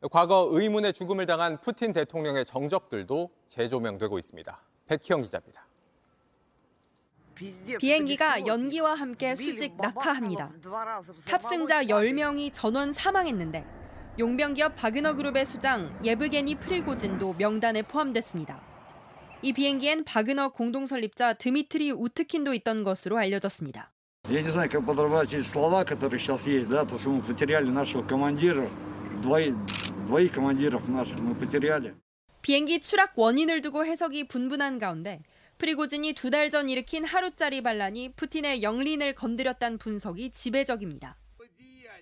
과거 의문의 죽음을 당한 푸틴 대통령의 정적들도 재조명되고 있습니다. 백희영 기자입니다. 비행기가 연기와 함께 수직 낙하합니다. 탑승자 10명이 전원 사망했는데 용병기업 바그너 그룹의 수장 예브게니 프리고진도 명단에 포함됐습니다. 이 비행기엔 바그너 공동 설립자 드미트리 우트킨도 있던 것으로 알려졌습니다. Я не знаю, как подобрать эти слова, которые сейчас есть, да, то, что мы потеряли нашего командира, двоих командиров наших мы потеряли. 비행기 추락 원인을 두고 해석이 분분한 가운데 프리고진이 2달 전 일으킨 하루짜리 반란이 푸틴의 영린을 건드렸다는 분석이 지배적입니다.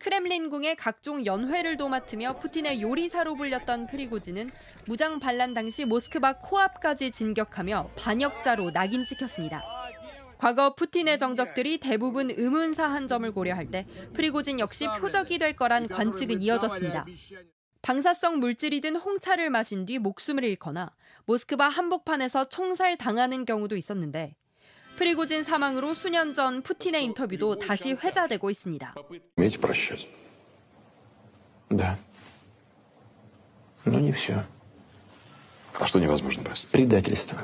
크렘린궁의 각종 연회를 도맡으며 푸틴의 요리사로 불렸던 프리고진은 무장 반란 당시 모스크바 코앞까지 진격하며 반역자로 낙인 찍혔습니다. 과거 푸틴의 정적들이 대부분 의문사한 점을 고려할 때 프리고진 역시 표적이 될 거란 관측은 이어졌습니다. 방사성 물질이 든 홍차를 마신 뒤 목숨을 잃거나 모스크바 한복판에서 총살당하는 경우도 있었는데 프리고진 사망으로 수년 전 푸틴의 인터뷰도 다시 회자되고 있습니다. Уметь прощать. Да. Но не все. А что невозможно простить? Предательство.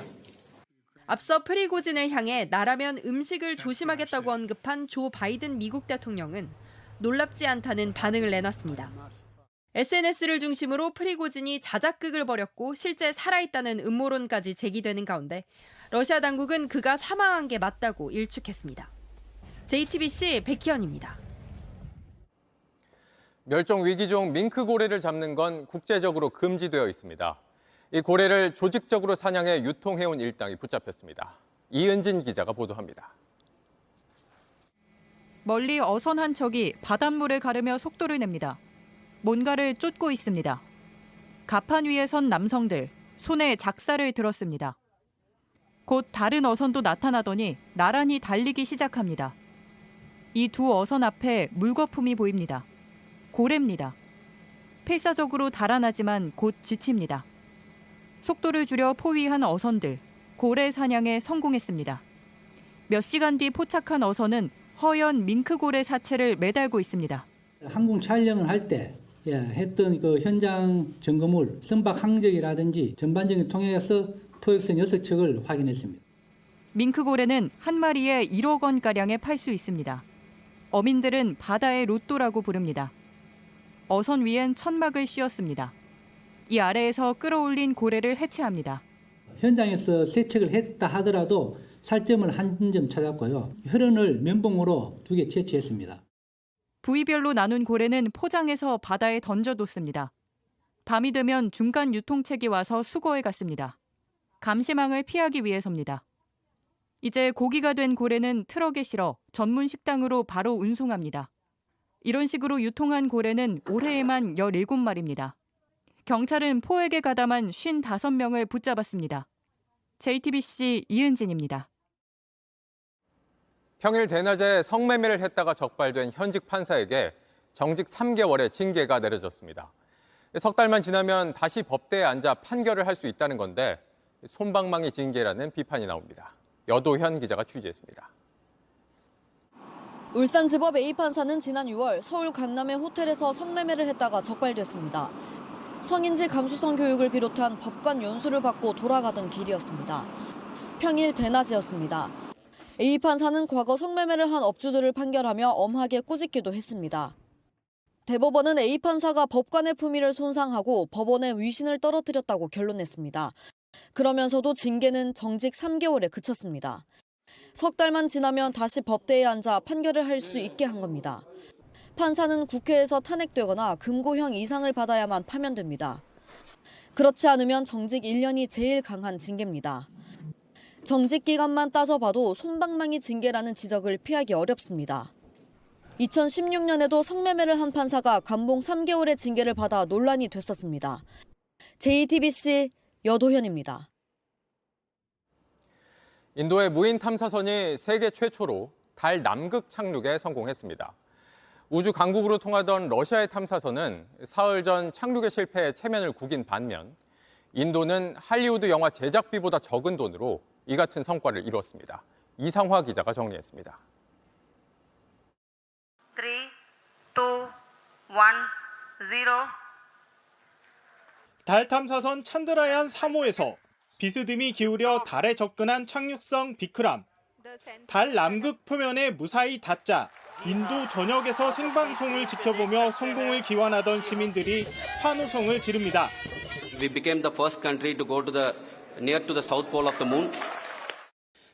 앞서 프리고진을 향해 나라면 음식을 조심하겠다고 언급한 조 바이든 미국 대통령은 놀랍지 않다는 반응을 내놨습니다. SNS를 중심으로 프리고진이 자작극을 벌였고 실제 살아있다는 음모론까지 제기되는 가운데 러시아 당국은 그가 사망한 게 맞다고 일축했습니다. JTBC 백희연입니다. 멸종 위기종 밍크 고래를 잡는 건 국제적으로 금지되어 있습니다. 이 고래를 조직적으로 사냥해 유통해온 일당이 붙잡혔습니다. 이은진 기자가 보도합니다. 멀리 어선 한 척이 바닷물을 가르며 속도를 냅니다. 뭔가를 쫓고 있습니다. 갑판 위에 선 남성들, 손에 작사를 들었습니다. 곧 다른 어선도 나타나더니 나란히 달리기 시작합니다. 이 두 어선 앞에 물거품이 보입니다. 고래입니다. 필사적으로 달아나지만 곧 지칩니다. 속도를 줄여 포위한 어선들, 고래 사냥에 성공했습니다. 몇 시간 뒤 포착한 어선은 허연 밍크고래 사체를 매달고 있습니다. 항공 촬영을 할 때 했던 그 현장 점검물, 선박 항적이라든지 전반적인 통해서 토역선 6척을 확인했습니다. 밍크고래는 한 마리에 1억 원가량에 팔 수 있습니다. 어민들은 바다의 로또라고 부릅니다. 어선 위엔 천막을 씌웠습니다. 이 아래에서 끌어올린 고래를 해체합니다. 현장에서 세척을 했다 하더라도 살점을 한 점 찾았고요. 혈흔을 면봉으로 2개 채취했습니다. 부위별로 나눈 고래는 포장해서 바다에 던져뒀습니다. 밤이 되면 중간 유통책이 와서 수거해 갔습니다. 감시망을 피하기 위해서입니다. 이제 고기가 된 고래는 트럭에 실어 전문 식당으로 바로 운송합니다. 이런 식으로 유통한 고래는 올해에만 17마리입니다. 경찰은 포획에 가담한 55명을 붙잡았습니다. JTBC 이은진입니다. 평일 대낮에 성매매를 했다가 적발된 현직 판사에게 정직 3개월의 징계가 내려졌습니다. 석 달만 지나면 다시 법대에 앉아 판결을 할 수 있다는 건데 솜방망이 징계라는 비판이 나옵니다. 여도현 기자가 취재했습니다. 울산지법 A판사는 지난 6월 서울 강남의 호텔에서 성매매를 했다가 적발됐습니다. 성인지 감수성 교육을 비롯한 법관 연수를 받고 돌아가던 길이었습니다. 평일 대낮이었습니다. A판사는 과거 성매매를 한 업주들을 판결하며 엄하게 꾸짖기도 했습니다. 대법원은 A판사가 법관의 품위를 손상하고 법원의 위신을 떨어뜨렸다고 결론냈습니다. 그러면서도 징계는 정직 3개월에 그쳤습니다. 석 달만 지나면 다시 법대에 앉아 판결을 할 수 있게 한 겁니다. 판사는 국회에서 탄핵되거나 금고형 이상을 받아야만 파면됩니다. 그렇지 않으면 정직 1년이 제일 강한 징계입니다. 정직 기간만 따져봐도 솜방망이 징계라는 지적을 피하기 어렵습니다. 2016년에도 성매매를 한 판사가 감봉 3개월의 징계를 받아 논란이 됐었습니다. JTBC 여도현입니다. 인도의 무인 탐사선이 세계 최초로 달 남극 착륙에 성공했습니다. 우주 강국으로 통하던 러시아의 탐사선은 사흘 전 착륙에 실패해 체면을 구긴 반면 인도는 할리우드 영화 제작비보다 적은 돈으로 이 같은 성과를 이루었습니다. 이상화 기자가 정리했습니다. 3, 2, 1, 0. 달 탐사선 찬드라얀 3호에서 비스듬히 기울여 달에 접근한 착륙성 비크람. 달 남극 표면에 무사히 닿자 인도 전역에서 생방송을 지켜보며 성공을 기원하던 시민들이 환호성을 지릅니다. We became the first country to go to near to the south pole of the moon.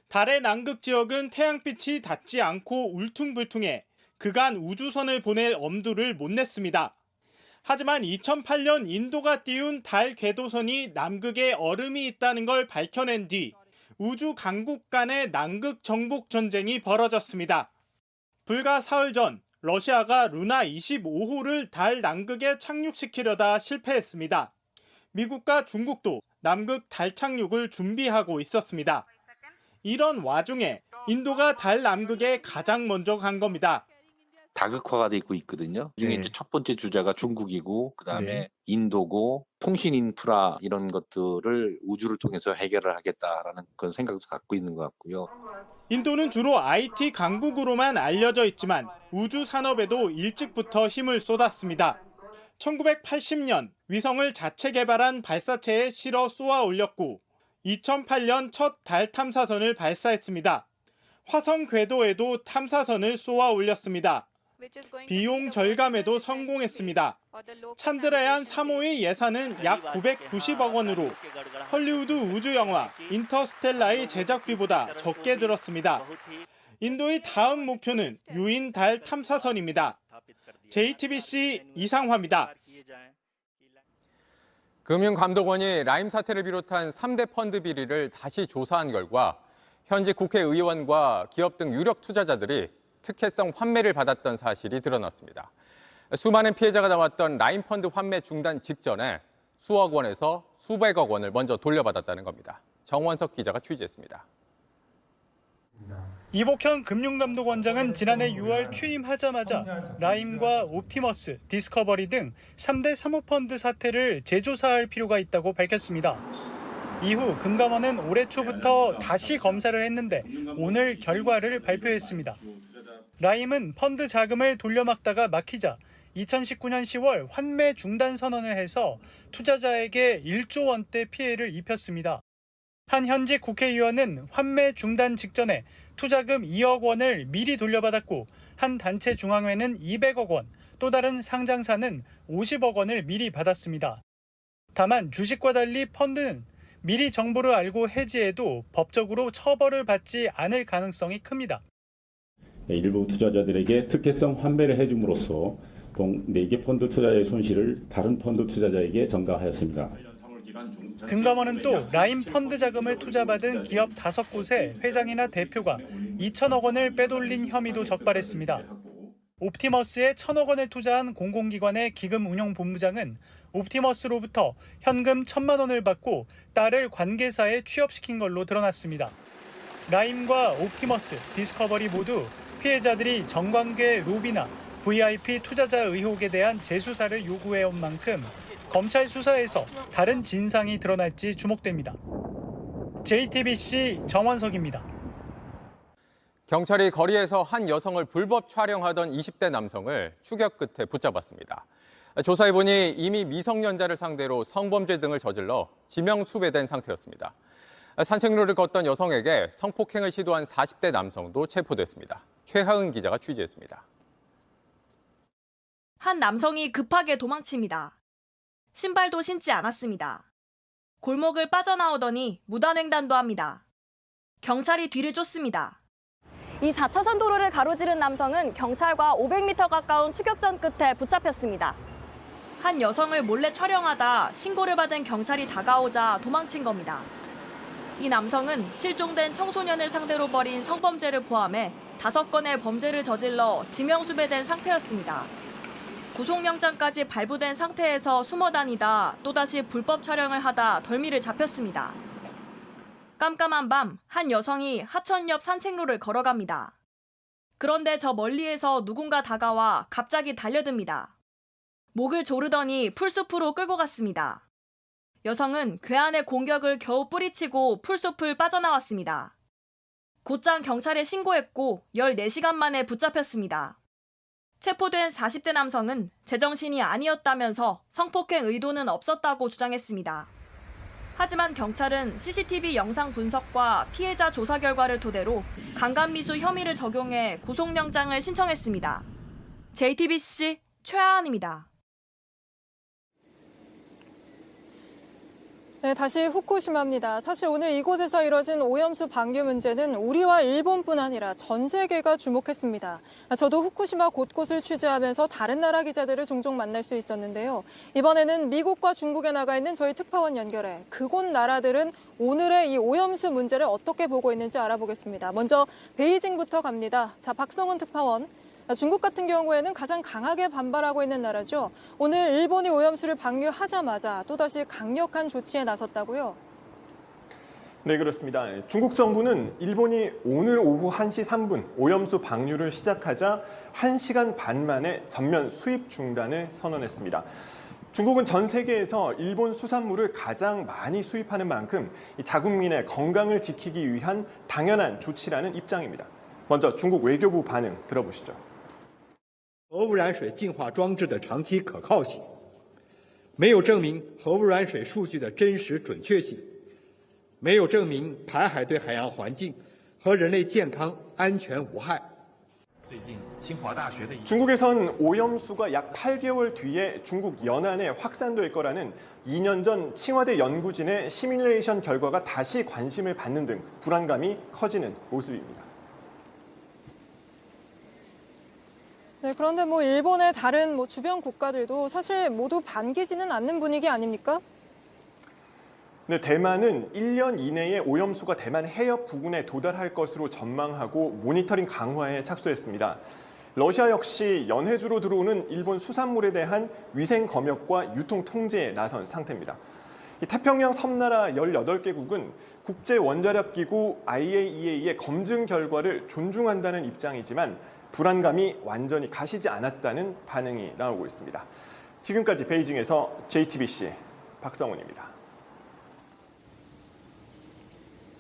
달의 남극 지역은 태양빛이 닿지 않고 울퉁불퉁해 그간 우주선을 보낼 엄두를 못 냈습니다. 하지만 2008년 인도가 띄운 달 궤도선이 남극에 얼음이 있다는 걸 밝혀낸 뒤 우주 강국 간의 남극 정복 전쟁이 벌어졌습니다. 불과 사흘 전 러시아가 루나 25호를 달 남극에 착륙시키려다 실패했습니다. 미국과 중국도 남극 달 착륙을 준비하고 있었습니다. 이런 와중에 인도가 달 남극에 가장 먼저 간 겁니다. 다극화가 되고 있거든요. 그중에 이제 첫 번째 주자가 중국이고 그다음에 인도고 통신 인프라 이런 것들을 우주를 통해서 해결을 하겠다라는 그런 생각도 갖고 있는 것 같고요. 인도는 주로 IT 강국으로만 알려져 있지만 우주 산업에도 일찍부터 힘을 쏟았습니다. 1980년 위성을 자체 개발한 발사체에 실어 쏘아 올렸고 2008년 첫 달 탐사선을 발사했습니다. 화성 궤도에도 탐사선을 쏘아 올렸습니다. 비용 절감에도 성공했습니다. 찬드라얀 3호의 예산은 약 990억 원으로 헐리우드 우주 영화 인터스텔라의 제작비보다 적게 들었습니다. 인도의 다음 목표는 유인 달 탐사선입니다. JTBC 이상화입니다. 금융감독원이 라임 사태를 비롯한 3대 펀드 비리를 다시 조사한 결과 현직 국회의원과 기업 등 유력 투자자들이 특혜성 환매를 받았던 사실이 드러났습니다. 수많은 피해자가 나왔던 라임 펀드 환매 중단 직전에 수억 원에서 수백억 원을 먼저 돌려받았다는 겁니다. 정원석 기자가 취재했습니다. 이복현 금융감독원장은 지난해 6월 취임하자마자 라임과 옵티머스, 디스커버리 등 3대 사모펀드 사태를 재조사할 필요가 있다고 밝혔습니다. 이후 금감원은 올해 초부터 다시 검사를 했는데 오늘 결과를 발표했습니다. 라임은 펀드 자금을 돌려막다가 막히자 2019년 10월 환매 중단 선언을 해서 투자자에게 1조 원대 피해를 입혔습니다. 한 현직 국회의원은 환매 중단 직전에 투자금 2억 원을 미리 돌려받았고 한 단체 중앙회는 200억 원, 또 다른 상장사는 50억 원을 미리 받았습니다. 다만 주식과 달리 펀드는 미리 정보를 알고 해지해도 법적으로 처벌을 받지 않을 가능성이 큽니다. 일부 투자자들에게 특혜성 환매를 해줌으로써 동 4개 펀드 투자자의 손실을 다른 펀드 투자자에게 전가하였습니다. 금감원은 또 라임 펀드 자금을 투자받은 기업 5곳에 회장이나 대표가 2천억 원을 빼돌린 혐의도 적발했습니다. 옵티머스에 1천억 원을 투자한 공공기관의 기금운용본부장은 옵티머스로부터 현금 1천만 원을 받고 딸을 관계사에 취업시킨 걸로 드러났습니다. 라임과 옵티머스, 디스커버리 모두 피해자들이 정관계 로비나 VIP 투자자 의혹에 대한 재수사를 요구해온 만큼 검찰 수사에서 다른 진상이 드러날지 주목됩니다. JTBC 정원석입니다. 경찰이 거리에서 한 여성을 불법 촬영하던 20대 남성을 추격 끝에 붙잡았습니다. 조사해보니 이미 미성년자를 상대로 성범죄 등을 저질러 지명 수배된 상태였습니다. 산책로를 걷던 여성에게 성폭행을 시도한 40대 남성도 체포됐습니다. 최하은 기자가 취재했습니다. 한 남성이 급하게 도망칩니다. 신발도 신지 않았습니다. 골목을 빠져나오더니 무단횡단도 합니다. 경찰이 뒤를 쫓습니다. 이 4차선 도로를 가로지른 남성은 경찰과 500m 가까운 추격전 끝에 붙잡혔습니다. 한 여성을 몰래 촬영하다 신고를 받은 경찰이 다가오자 도망친 겁니다. 이 남성은 실종된 청소년을 상대로 벌인 성범죄를 포함해 5건의 범죄를 저질러 지명수배된 상태였습니다. 구속영장까지 발부된 상태에서 숨어 다니다 또다시 불법 촬영을 하다 덜미를 잡혔습니다. 깜깜한 밤, 한 여성이 하천 옆 산책로를 걸어갑니다. 그런데 저 멀리에서 누군가 다가와 갑자기 달려듭니다. 목을 조르더니 풀숲으로 끌고 갔습니다. 여성은 괴한의 공격을 겨우 뿌리치고 풀숲을 빠져나왔습니다. 곧장 경찰에 신고했고 14시간 만에 붙잡혔습니다. 체포된 40대 남성은 제정신이 아니었다면서 성폭행 의도는 없었다고 주장했습니다. 하지만 경찰은 CCTV 영상 분석과 피해자 조사 결과를 토대로 강간미수 혐의를 적용해 구속영장을 신청했습니다. JTBC 최하은입니다. 네, 다시 후쿠시마입니다. 사실 오늘 이곳에서 이뤄진 오염수 방류 문제는 우리와 일본뿐 아니라 전 세계가 주목했습니다. 저도 후쿠시마 곳곳을 취재하면서 다른 나라 기자들을 종종 만날 수 있었는데요. 이번에는 미국과 중국에 나가 있는 저희 특파원 연결해 그곳 나라들은 오늘의 이 오염수 문제를 어떻게 보고 있는지 알아보겠습니다. 먼저 베이징부터 갑니다. 자, 박성훈 특파원. 중국 같은 경우에는 가장 강하게 반발하고 있는 나라죠. 오늘 일본이 오염수를 방류하자마자 또다시 강력한 조치에 나섰다고요? 네, 그렇습니다. 중국 정부는 일본이 오늘 오후 1시 3분 오염수 방류를 시작하자 1시간 반 만에 전면 수입 중단을 선언했습니다. 중국은 전 세계에서 일본 수산물을 가장 많이 수입하는 만큼 자국민의 건강을 지키기 위한 당연한 조치라는 입장입니다. 먼저 중국 외교부 반응 들어보시죠. 核污染水净化装置的长期可靠性，没有证明核污染水数据的真实准确性，没有证明排海对海洋环境和人类健康安全无害。 중국에선 오염수가 약 8개월 뒤에 중국 연안에 확산될 거라는 2년 전 칭화대 연구진의 시뮬레이션 결과가 다시 관심을 받는 등 불안감이 커지는 모습입니다. 네, 그런데 일본의 다른 주변 국가들도 사실 모두 반기지는 않는 분위기 아닙니까? 네, 대만은 1년 이내에 오염수가 대만 해협 부근에 도달할 것으로 전망하고 모니터링 강화에 착수했습니다. 러시아 역시 연해주로 들어오는 일본 수산물에 대한 위생 검역과 유통 통제에 나선 상태입니다. 이 태평양 섬나라 18개국은 국제원자력기구 IAEA의 검증 결과를 존중한다는 입장이지만 불안감이 완전히 가시지 않았다는 반응이 나오고 있습니다. 지금까지 베이징에서 JTBC 박성훈입니다.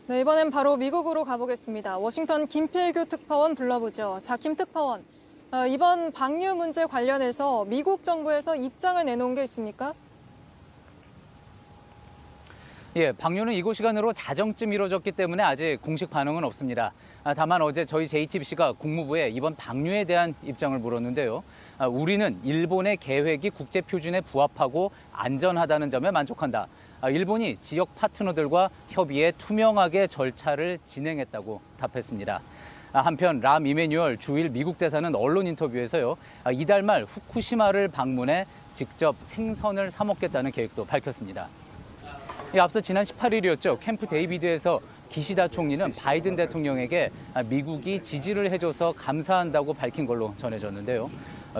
네, 이번엔 바로 미국으로 가보겠습니다. 워싱턴 김필규 특파원 불러보죠. 자, 김 특파원, 이번 방류 문제 관련해서 미국 정부에서 입장을 내놓은 게 있습니까? 예, 방류는 이곳 시간으로 자정쯤 이루어졌기 때문에 아직 공식 반응은 없습니다. 다만 어제 저희 JTBC가 국무부에 이번 방류에 대한 입장을 물었는데요. 우리는 일본의 계획이 국제 표준에 부합하고 안전하다는 점에 만족한다. 일본이 지역 파트너들과 협의해 투명하게 절차를 진행했다고 답했습니다. 한편 람 이메뉴얼 주일 미국 대사는 언론 인터뷰에서요. 이달 말 후쿠시마를 방문해 직접 생선을 사 먹겠다는 계획도 밝혔습니다. 앞서 지난 18일이었죠. 캠프 데이비드에서 기시다 총리는 바이든 대통령에게 미국이 지지를 해줘서 감사한다고 밝힌 걸로 전해졌는데요.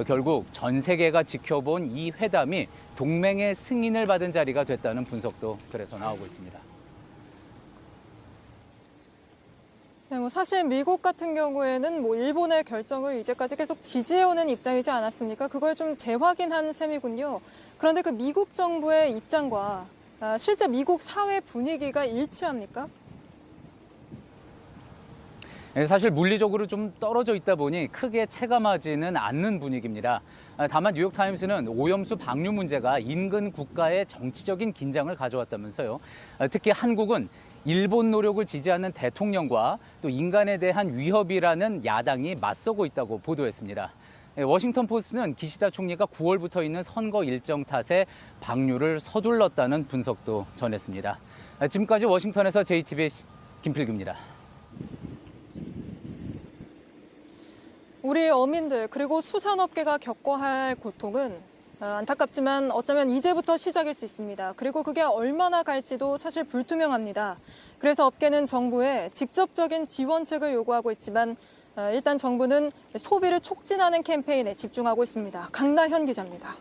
결국 전 세계가 지켜본 이 회담이 동맹의 승인을 받은 자리가 됐다는 분석도 그래서 나오고 있습니다. 네, 사실 미국 같은 경우에는 일본의 결정을 이제까지 계속 지지해오는 입장이지 않았습니까? 그걸 좀 재확인한 셈이군요. 그런데 그 미국 정부의 입장과 실제 미국 사회 분위기가 일치합니까? 사실 물리적으로 좀 떨어져 있다 보니 크게 체감하지는 않는 분위기입니다. 다만 뉴욕타임스는 오염수 방류 문제가 인근 국가의 정치적인 긴장을 가져왔다면서요. 특히 한국은 일본 노력을 지지하는 대통령과 또 인간에 대한 위협이라는 야당이 맞서고 있다고 보도했습니다. 워싱턴 포스트는 기시다 총리가 9월부터 있는 선거 일정 탓에 방류를 서둘렀다는 분석도 전했습니다. 지금까지 워싱턴에서 JTBC 김필규입니다. 우리 어민들 그리고 수산업계가 겪어야 할 고통은 안타깝지만 어쩌면 이제부터 시작일 수 있습니다. 그리고 그게 얼마나 갈지도 사실 불투명합니다. 그래서 업계는 정부에 직접적인 지원책을 요구하고 있지만 일단 정부는 소비를 촉진하는 캠페인에 집중하고 있습니다. 강나현 기자입니다.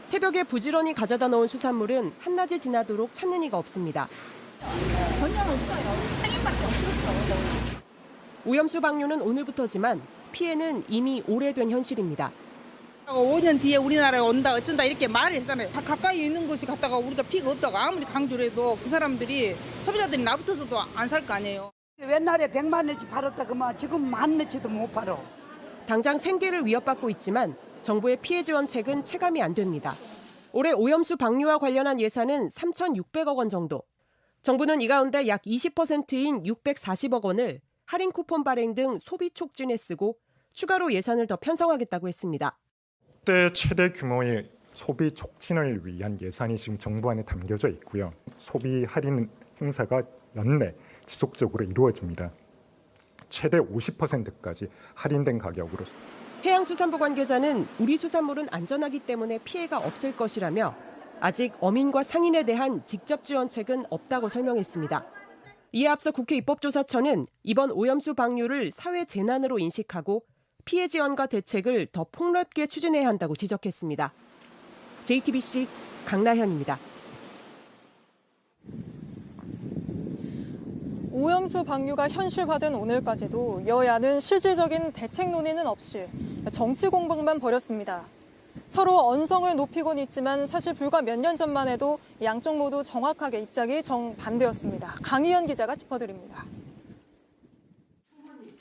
새벽에 부지런히 가져다 놓은 수산물은 한낮이 지나도록 찾는 이가 없습니다. 전혀 없어요. 생일밖에 없었어. 오염수 방류는 오늘부터지만 피해는 이미 오래된 현실입니다. 5년 뒤에 우리나라에 온다 어쩐다 이렇게 말을 했잖아요. 가까이 있는 곳이 갔다가 우리가 피가 없다고 아무리 강조를 해도 그 사람들이 소비자들이 나붙어서도 안 살 거 아니에요. 옛날에 100만 원치 팔았다 그만 지금 10,000 원치도 못 팔아. 당장 생계를 위협받고 있지만 정부의 피해 지원책은 체감이 안 됩니다. 올해 오염수 방류와 관련한 예산은 3,600억 원 정도. 정부는 이 가운데 약 20%인 640억 원을 할인 쿠폰 발행 등 소비 촉진에 쓰고 추가로 예산을 더 편성하겠다고 했습니다. 역대 최대 규모의 소비 촉진을 위한 예산이 지금 정부 안에 담겨져 있고요. 소비 할인 행사가 연내 지속적으로 이루어집니다. 최대 50%까지 할인된 가격으로. 해양수산부 관계자는 우리 수산물은 안전하기 때문에 피해가 없을 것이라며 아직 어민과 상인에 대한 직접 지원책은 없다고 설명했습니다. 이에 앞서 국회 입법조사처는 이번 오염수 방류를 사회 재난으로 인식하고 피해 지원과 대책을 더 폭넓게 추진해야 한다고 지적했습니다. JTBC 강나현입니다. 오염수 방류가 현실화된 오늘까지도 여야는 실질적인 대책 논의는 없이 정치 공방만 벌였습니다. 서로 언성을 높이곤 있지만 사실 불과 몇 년 전만 해도 양쪽 모두 정확하게 입장이 정반대였습니다. 강희연 기자가 짚어드립니다.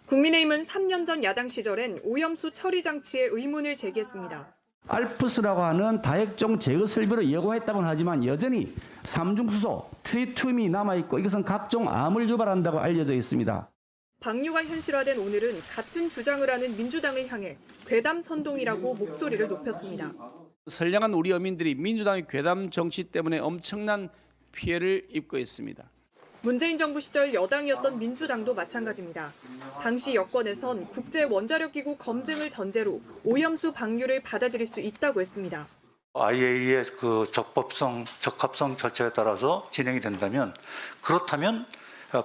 국민의힘은 3년 전 야당 시절엔 오염수 처리 장치에 의문을 제기했습니다. 알프스라고 하는 다액종 제거 설비를 예고했다고는 하지만 여전히 삼중수소, 트리튬이 남아있고 이것은 각종 암을 유발한다고 알려져 있습니다. 방류가 현실화된 오늘은 같은 주장을 하는 민주당을 향해 괴담 선동이라고 목소리를 높였습니다. 선량한 우리 어민들이 민주당의 괴담 정치 때문에 엄청난 피해를 입고 있습니다. 문재인 정부 시절 여당이었던 민주당도 마찬가지입니다. 당시 여권에선 국제원자력기구 검증을 전제로 오염수 방류를 받아들일 수 있다고 했습니다. IAEA의 그 적합성 절차에 따라서 진행이 된다면 그렇다면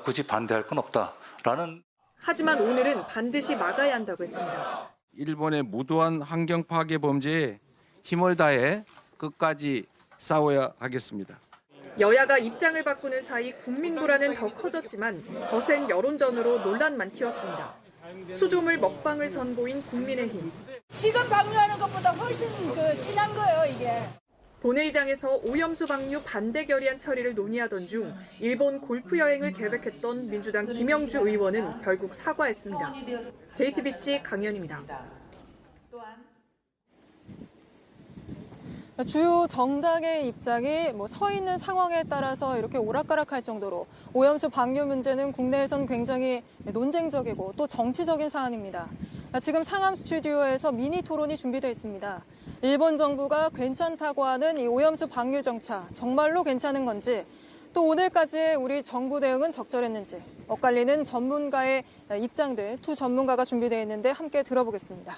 굳이 반대할 건 없다라는. 하지만 오늘은 반드시 막아야 한다고 했습니다. 일본의 무도한 환경 파괴 범죄에 힘을 다해 끝까지 싸워야 하겠습니다. 여야가 입장을 바꾸는 사이 국민 불안은 더 커졌지만 거센 여론전으로 논란만 키웠습니다. 수조물 먹방을 선보인 국민의힘. 지금 방류하는 것보다 훨씬 진한 거예요, 이게. 본회의장에서 오염수 방류 반대 결의안 처리를 논의하던 중 일본 골프 여행을 계획했던 민주당 김영주 의원은 결국 사과했습니다. JTBC 강연입니다. 주요 정당의 입장이 서 있는 상황에 따라서 이렇게 오락가락할 정도로 오염수 방류 문제는 국내에선 굉장히 논쟁적이고 또 정치적인 사안입니다. 지금 상암 스튜디오에서 미니 토론이 준비되어 있습니다. 일본 정부가 괜찮다고 하는 이 오염수 방류 정차 정말로 괜찮은 건지 또 오늘까지의 우리 정부 대응은 적절했는지 엇갈리는 전문가의 입장들 두 전문가가 준비되어 있는데 함께 들어보겠습니다.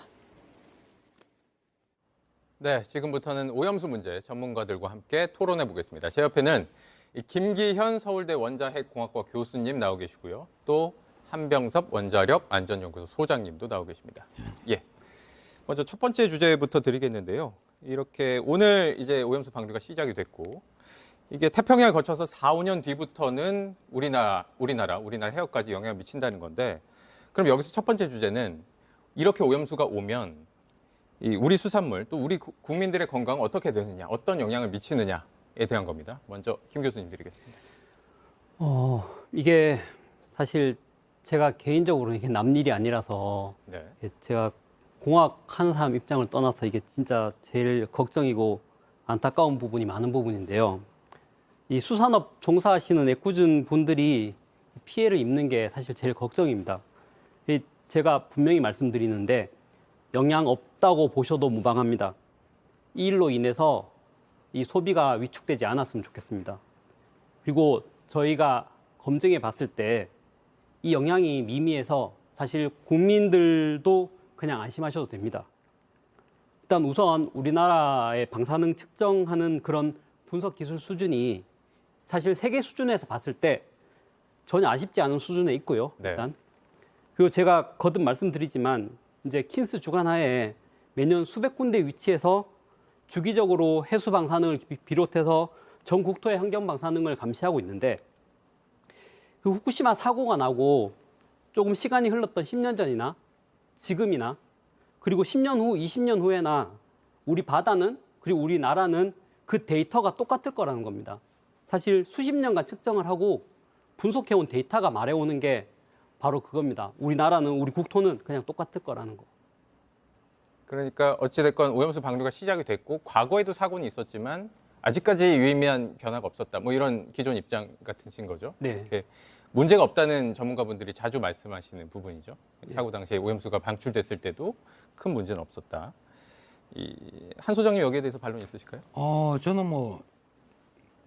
네, 지금부터는 오염수 문제 전문가들과 함께 토론해 보겠습니다. 제 옆에는 김기현 서울대 원자핵공학과 교수님 나오 계시고요. 또 한병섭 원자력 안전연구소 소장님도 나오 계십니다. 예. 먼저 첫 번째 주제부터 드리겠는데요. 이렇게 오늘 이제 오염수 방류가 시작이 됐고 이게 태평양을 거쳐서 4, 5년 뒤부터는 우리나라 해역까지 영향을 미친다는 건데 그럼 여기서 첫 번째 주제는 이렇게 오염수가 오면 우리 수산물 또 우리 국민들의 건강 어떻게 되느냐, 어떤 영향을 미치느냐에 대한 겁니다. 먼저 김 교수님 드리겠습니다. 이게 사실 제가 개인적으로 이게 남 일이 아니라서 네. 제가 공학하는 사람 입장을 떠나서 이게 진짜 제일 걱정이고 안타까운 부분이 많은 부분인데요. 이 수산업 종사하시는 애꿎은 분들이 피해를 입는 게 사실 제일 걱정입니다. 제가 분명히 말씀드리는데 영향 없다고 보셔도 무방합니다. 이 일로 인해서 이 소비가 위축되지 않았으면 좋겠습니다. 그리고 저희가 검증해 봤을 때 이 영향이 미미해서 사실 국민들도 그냥 안심하셔도 됩니다. 일단 우선 우리나라의 방사능 측정하는 그런 분석 기술 수준이 사실 세계 수준에서 봤을 때 전혀 아쉽지 않은 수준에 있고요. 일단. 그리고 제가 거듭 말씀드리지만 이제 킨스 주관하에 매년 수백 군데 위치해서 주기적으로 해수 방사능을 비롯해서 전 국토의 환경 방사능을 감시하고 있는데 그 후쿠시마 사고가 나고 조금 시간이 흘렀던 10년 전이나 지금이나 그리고 10년 후, 20년 후에나 우리 바다는 그리고 우리나라는 그 데이터가 똑같을 거라는 겁니다. 사실 수십 년간 측정을 하고 분석해온 데이터가 말해오는 게 바로 그겁니다. 우리나라는, 우리 국토는 그냥 똑같을 거라는 거. 그러니까 어찌됐건 오염수 방류가 시작이 됐고 과거에도 사고는 있었지만 아직까지 유의미한 변화가 없었다. 뭐 이런 기존 입장 같으신 거죠? 네. 이렇게 문제가 없다는 전문가분들이 자주 말씀하시는 부분이죠. 사고 당시에 오염수가 방출됐을 때도 큰 문제는 없었다. 한 소장님 여기에 대해서 반론 있으실까요? 저는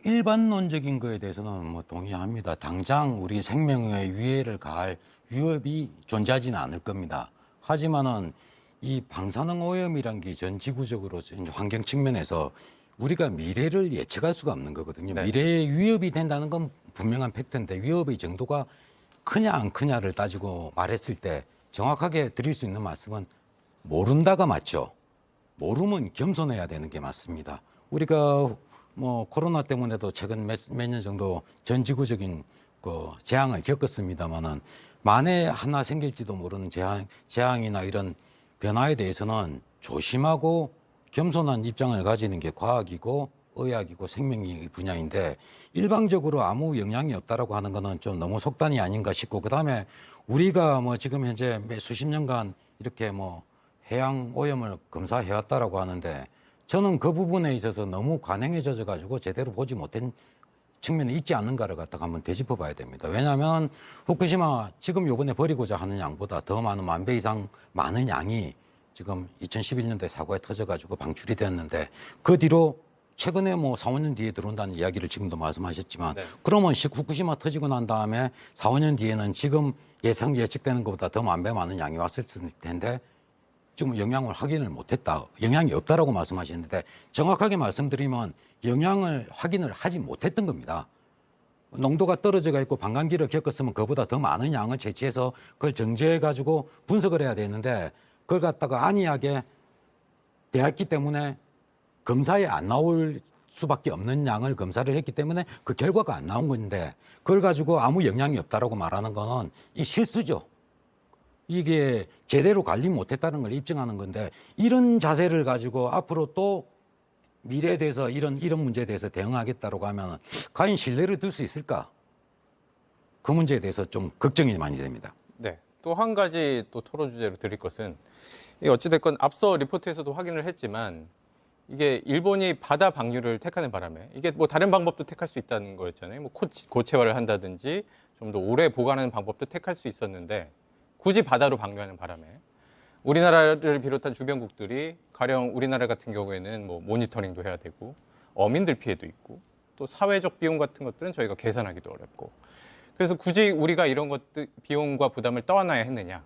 일반론적인 거에 대해서는 동의합니다. 당장 우리 생명에 위해를 가할 위협이 존재하지는 않을 겁니다. 하지만은 이 방사능 오염이란 게 전 지구적으로 환경 측면에서 우리가 미래를 예측할 수가 없는 거거든요. 네. 미래에 위협이 된다는 건 분명한 팩트인데 위협의 정도가 크냐 안 크냐를 따지고 말했을 때 정확하게 드릴 수 있는 말씀은 모른다가 맞죠. 모르면 겸손해야 되는 게 맞습니다. 우리가 코로나 때문에도 최근 몇 년 정도 전 지구적인 재앙을 겪었습니다만은 만에 하나 생길지도 모르는 재앙이나 이런 변화에 대해서는 조심하고 겸손한 입장을 가지는 게 과학이고 의학이고 생명의 분야인데 일방적으로 아무 영향이 없다라고 하는 거는 좀 너무 속단이 아닌가 싶고 그다음에 우리가 지금 현재 수십 년간 이렇게 해양 오염을 검사해 왔다라고 하는데 저는 그 부분에 있어서 너무 관행해져 가지고 제대로 보지 못한 측면이 있지 않는가를 갖다가 한번 되짚어 봐야 됩니다. 왜냐하면 후쿠시마 지금 요번에 버리고자 하는 양보다 더 많은 10,000배 이상 많은 양이 지금 2011년도에 사고에 터져가지고 방출이 되었는데 그 뒤로 최근에 4, 5년 뒤에 들어온다는 이야기를 지금도 말씀하셨지만 그러면 후쿠시마 터지고 난 다음에 4, 5년 뒤에는 지금 예측되는 것보다 더 10,000배 많은 양이 왔을 텐데 지금 영향을 확인을 못했다. 영향이 없다라고 말씀하시는데 정확하게 말씀드리면 영향을 확인을 하지 못했던 겁니다. 농도가 떨어져가 있고 반감기를 겪었으면 그보다 더 많은 양을 채취해서 그걸 정제해가지고 분석을 해야 되는데 그걸 갖다가 안이하게 대했기 때문에 검사에 안 나올 수밖에 없는 양을 검사를 했기 때문에 그 결과가 안 나온 건데 그걸 가지고 아무 영향이 없다라고 말하는 거는 이 실수죠. 이게 제대로 관리 못했다는 걸 입증하는 건데 이런 자세를 가지고 앞으로 또 미래에 대해서 이런 문제에 대해서 대응하겠다고 하면 과연 신뢰를 둘 수 있을까? 그 문제에 대해서 좀 걱정이 많이 됩니다. 네. 또 한 가지 또 토론 주제로 드릴 것은 어찌됐건 앞서 리포트에서도 확인을 했지만 이게 일본이 바다 방류를 택하는 바람에 이게 뭐 다른 방법도 택할 수 있다는 거였잖아요. 뭐 고체화를 한다든지 좀 더 오래 보관하는 방법도 택할 수 있었는데 굳이 바다로 방류하는 바람에 우리나라를 비롯한 주변국들이 가령 우리나라 같은 경우에는 뭐 모니터링도 해야 되고 어민들 피해도 있고 또 사회적 비용 같은 것들은 저희가 계산하기도 어렵고 그래서 굳이 우리가 이런 것들 비용과 부담을 떠안아야 했느냐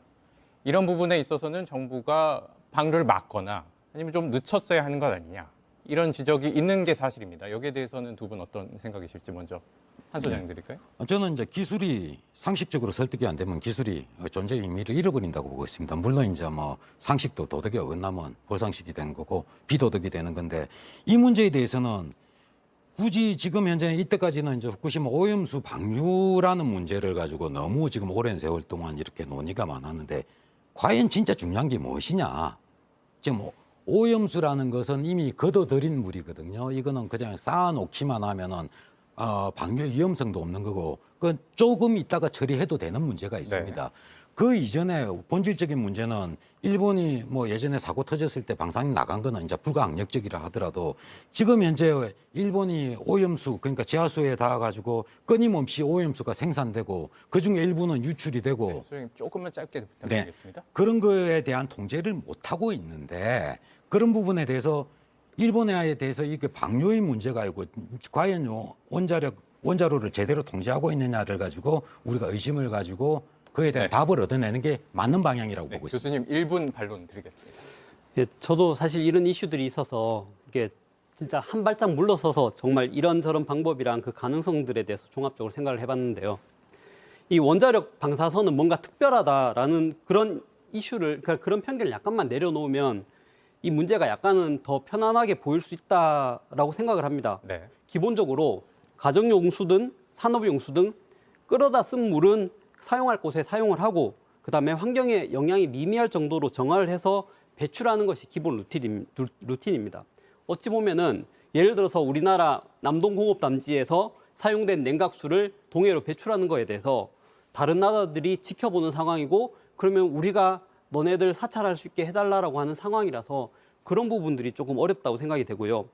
이런 부분에 있어서는 정부가 방류를 막거나 아니면 좀 늦췄어야 하는 것 아니냐 이런 지적이 있는 게 사실입니다. 여기에 대해서는 두 분 어떤 생각이실지 먼저 한 소장 드릴까요? 저는 이제 기술이 상식적으로 설득이 안 되면 기술이 존재의 의미를 잃어버린다고 보고 있습니다. 물론 이제 뭐 상식도 도덕에 어긋나면 벌상식이 되는 거고 비도덕이 되는 건데 이 문제에 대해서는 굳이 지금 현재 이때까지는 이제 후쿠시마 오염수 방류라는 문제를 가지고 너무 지금 오랜 세월 동안 이렇게 논의가 많았는데 과연 진짜 중요한 게 무엇이냐? 지금 오염수라는 것은 이미 걷어들인 물이거든요. 이거는 그냥 쌓아놓기만 하면은 방류 위험성도 없는 거고 그 조금 있다가 처리해도 되는 문제가 있습니다. 네. 그 이전에 본질적인 문제는 일본이 뭐 예전에 사고 터졌을 때 방사능 나간 거는 이제 불가항력적이라 하더라도 지금 현재 일본이 오염수 그러니까 지하수에 닿아가지고 끊임없이 오염수가 생산되고 그중에 일부는 유출이 되고 네, 소장님 조금만 짧게 부탁드리겠습니다. 네, 그런 거에 대한 통제를 못 하고 있는데 그런 부분에 대해서 일본에 대해서 이게 방류의 문제가 아니고 과연 원자로를 제대로 통제하고 있느냐를 가지고 우리가 의심을 가지고 그에 대한 답을 얻어내는 게 맞는 방향이라고 보고 있습니다. 교수님 1분 반론 드리겠습니다. 예, 저도 사실 이런 이슈들이 있어서 이게 진짜 한 발짝 물러서서 정말 이런저런 방법이랑 그 가능성들에 대해서 종합적으로 생각을 해봤는데요. 이 원자력 방사선은 뭔가 특별하다라는 그런 이슈를 그러니까 그런 편견을 약간만 내려놓으면 이 문제가 약간은 더 편안하게 보일 수 있다라고 생각을 합니다. 네. 기본적으로 가정용수든 산업용수든 끌어다 쓴 물은 사용할 곳에 사용을 하고 그다음에 환경에 영향이 미미할 정도로 정화를 해서 배출하는 것이 기본 루틴입니다. 어찌 보면은 예를 들어서 우리나라 남동공업단지에서 사용된 냉각수를 동해로 배출하는 거에 대해서 다른 나라들이 지켜보는 상황이고 그러면 우리가 너네들 사찰할 수 있게 해달라고 하는 상황이라서 그런 부분들이 조금 어렵다고 생각이 되고요.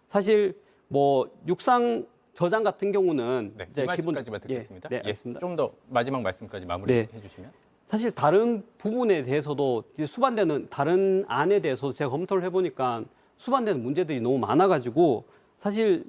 사실 뭐 육상 저장 같은 경우는 네, 이 말씀까지만 듣겠습니다. 네, 알겠습니다. 좀 더 마지막 말씀까지 마무리해 주시면. 사실 다른 부분에 대해서도 수반되는 다른 안에 대해서 제가 검토를 해보니까 수반되는 문제들이 너무 많아가지고 사실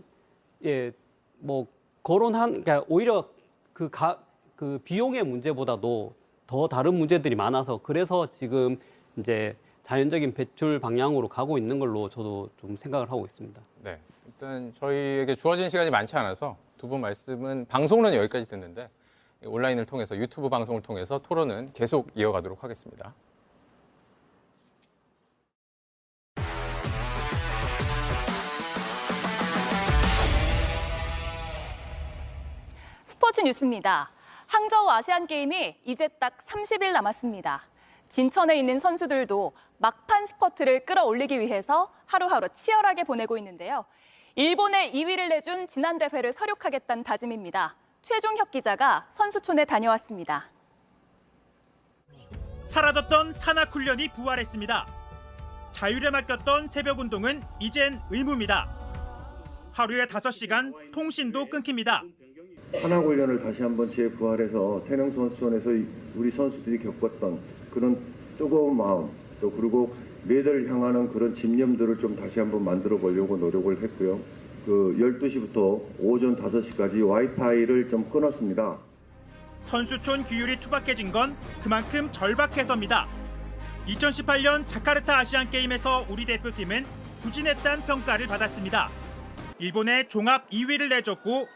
뭐 그러니까 오히려 그 비용의 문제보다도 더 다른 문제들이 많아서 그래서 지금 이제 자연적인 배출 방향으로 가고 있는 걸로 저도 좀 생각을 하고 있습니다. 네, 일단 저희에게 주어진 시간이 많지 않아서 두 분 말씀은 방송은 여기까지 듣는데 온라인을 통해서 유튜브 방송을 통해서 토론은 계속 이어가도록 하겠습니다. 스포츠 뉴스입니다. 항저우 아시안게임이 이제 딱 30일 남았습니다. 진천에 있는 선수들도 막판 스퍼트를 끌어올리기 위해서 하루하루 치열하게 보내고 있는데요. 일본에 2위를 내준 지난 대회를 서륙하겠다는 다짐입니다. 최종혁 기자가 선수촌에 다녀왔습니다. 사라졌던 산악 훈련이 부활했습니다. 자율에 맡겼던 새벽 운동은 이젠 의무입니다. 하루에 5시간 통신도 끊깁니다. 산악 훈련을 다시 한번 재부활해서 태릉 선수촌에서 우리 선수들이 겪었던 그런 뜨거운 마음 또 그리고 메달을 향하는 그런 집념들을 좀 다시 한번 만들어 보려고 노력을 했고요. 그 12시부터 오전 5시까지 와이파이를 좀 끊었습니다. 선수촌 규율이 투박해진 건 그만큼 절박해서입니다. 2018년 자카르타 아시안게임에서 우리 대표팀은 부진했다는 평가를 받았습니다. 일본에 종합 2위를 내줬고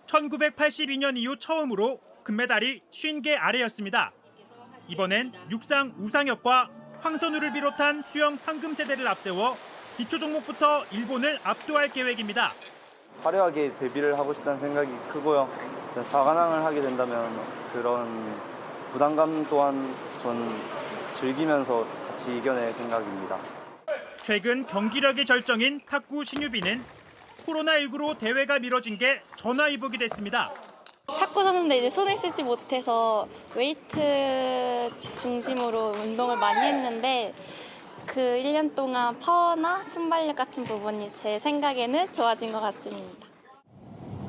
1982년 이후 처음으로 금메달이 50개 아래였습니다. 이번엔 육상 우상혁과 황선우를 비롯한 수영 황금 세대를 앞세워 기초 종목부터 일본을 압도할 계획입니다. 화려하게 데뷔를 하고 싶다는 생각이 크고요. 4관왕을 하게 된다면 그런 부담감 또한 전 즐기면서 같이 이겨낼 생각입니다. 최근 경기력이 절정인 탁구 신유빈은 코로나19로 대회가 미뤄진 게 전화위복이 됐습니다. 탁구 선수인데 이제 손을 쓰지 못해서 웨이트 중심으로 운동을 많이 했는데 그 1년 동안 파워나 순발력 같은 부분이 제 생각에는 좋아진 것 같습니다.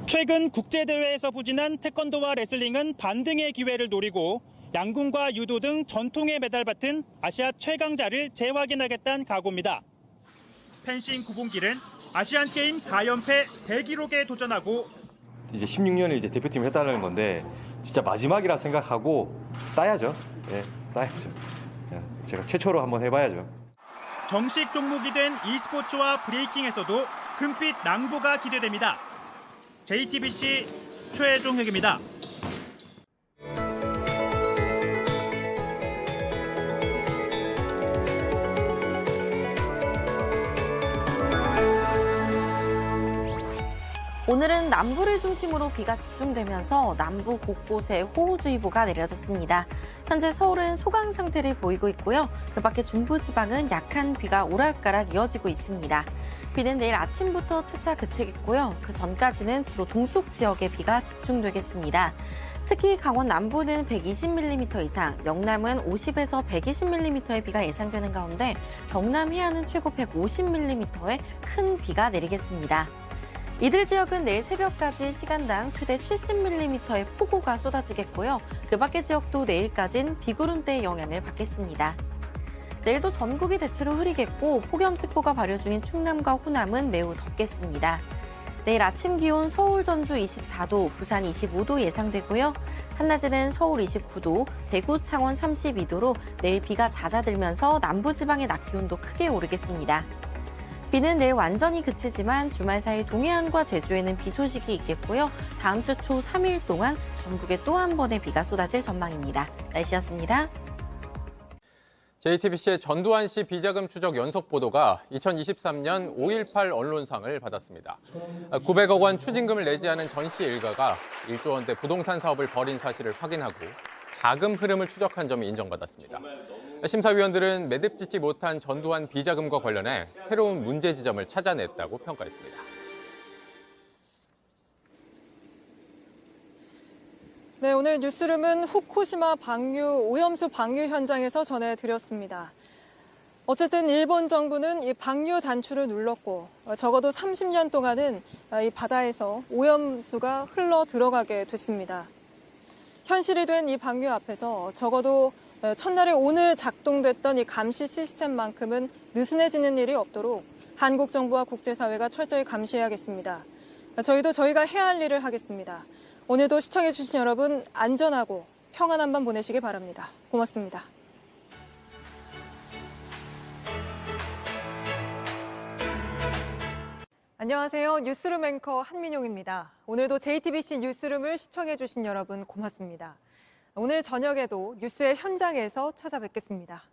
최근 국제대회에서 부진한 태권도와 레슬링은 반등의 기회를 노리고 양궁과 유도 등 전통의 메달받은 아시아 최강자를 재확인하겠다는 각오입니다. 펜싱 구봉길은 아시안게임 4연패 대기록에 도전하고 이제 16년을 이제 대표팀을 했다는 건데 진짜 마지막이라 생각하고 따야죠. 예, 따야죠. 제가 최초로 한번 해봐야죠. 정식 종목이 된 e스포츠와 브레이킹에서도 금빛 낭보가 기대됩니다. JTBC 최종혁입니다. 오늘은 남부를 중심으로 비가 집중되면서 남부 곳곳에 호우주의보가 내려졌습니다. 현재 서울은 소강 상태를 보이고 있고요. 그 밖에 중부지방은 약한 비가 오락가락 이어지고 있습니다. 비는 내일 아침부터 차차 그치겠고요. 그 전까지는 주로 동쪽 지역에 비가 집중되겠습니다. 특히 강원 남부는 120mm 이상, 영남은 50에서 120mm의 비가 예상되는 가운데 경남 해안은 최고 150mm의 큰 비가 내리겠습니다. 이들 지역은 내일 새벽까지 시간당 최대 70mm의 폭우가 쏟아지겠고요. 그 밖의 지역도 내일까지는 비구름대의 영향을 받겠습니다. 내일도 전국이 대체로 흐리겠고 폭염특보가 발효 중인 충남과 호남은 매우 덥겠습니다. 내일 아침 기온 서울, 전주 24도, 부산 25도 예상되고요. 한낮에는 서울 29도, 대구, 창원 32도로 내일 비가 잦아들면서 남부지방의 낮 기온도 크게 오르겠습니다. 비는 내일 완전히 그치지만 주말 사이 동해안과 제주에는 비 소식이 있겠고요. 다음 주 초 3일 동안 전국에 또 한 번의 비가 쏟아질 전망입니다. 날씨였습니다. JTBC의 전두환 씨 비자금 추적 연속 보도가 2023년 5.18 언론상을 받았습니다. 900억 원 추징금을 내지 않은 전 씨 일가가 1조 원대 부동산 사업을 벌인 사실을 확인하고 자금 흐름을 추적한 점이 인정받았습니다. 심사위원들은 매듭짓지 못한 전두환 비자금과 관련해 새로운 문제 지점을 찾아냈다고 평가했습니다. 네, 오늘 뉴스룸은 후쿠시마 방류, 오염수 방류 현장에서 전해드렸습니다. 어쨌든 일본 정부는 이 방류 단추를 눌렀고 적어도 30년 동안은 이 바다에서 오염수가 흘러 들어가게 됐습니다. 현실이 된 이 방류 앞에서 적어도 첫날에 오늘 작동됐던 이 감시 시스템만큼은 느슨해지는 일이 없도록 한국 정부와 국제사회가 철저히 감시해야겠습니다. 저희도 저희가 해야 할 일을 하겠습니다. 오늘도 시청해주신 여러분 안전하고 평안한 밤 보내시길 바랍니다. 고맙습니다. 안녕하세요. 뉴스룸 앵커 한민용입니다. 오늘도 JTBC 뉴스룸을 시청해주신 여러분 고맙습니다. 오늘 저녁에도 뉴스의 현장에서 찾아뵙겠습니다.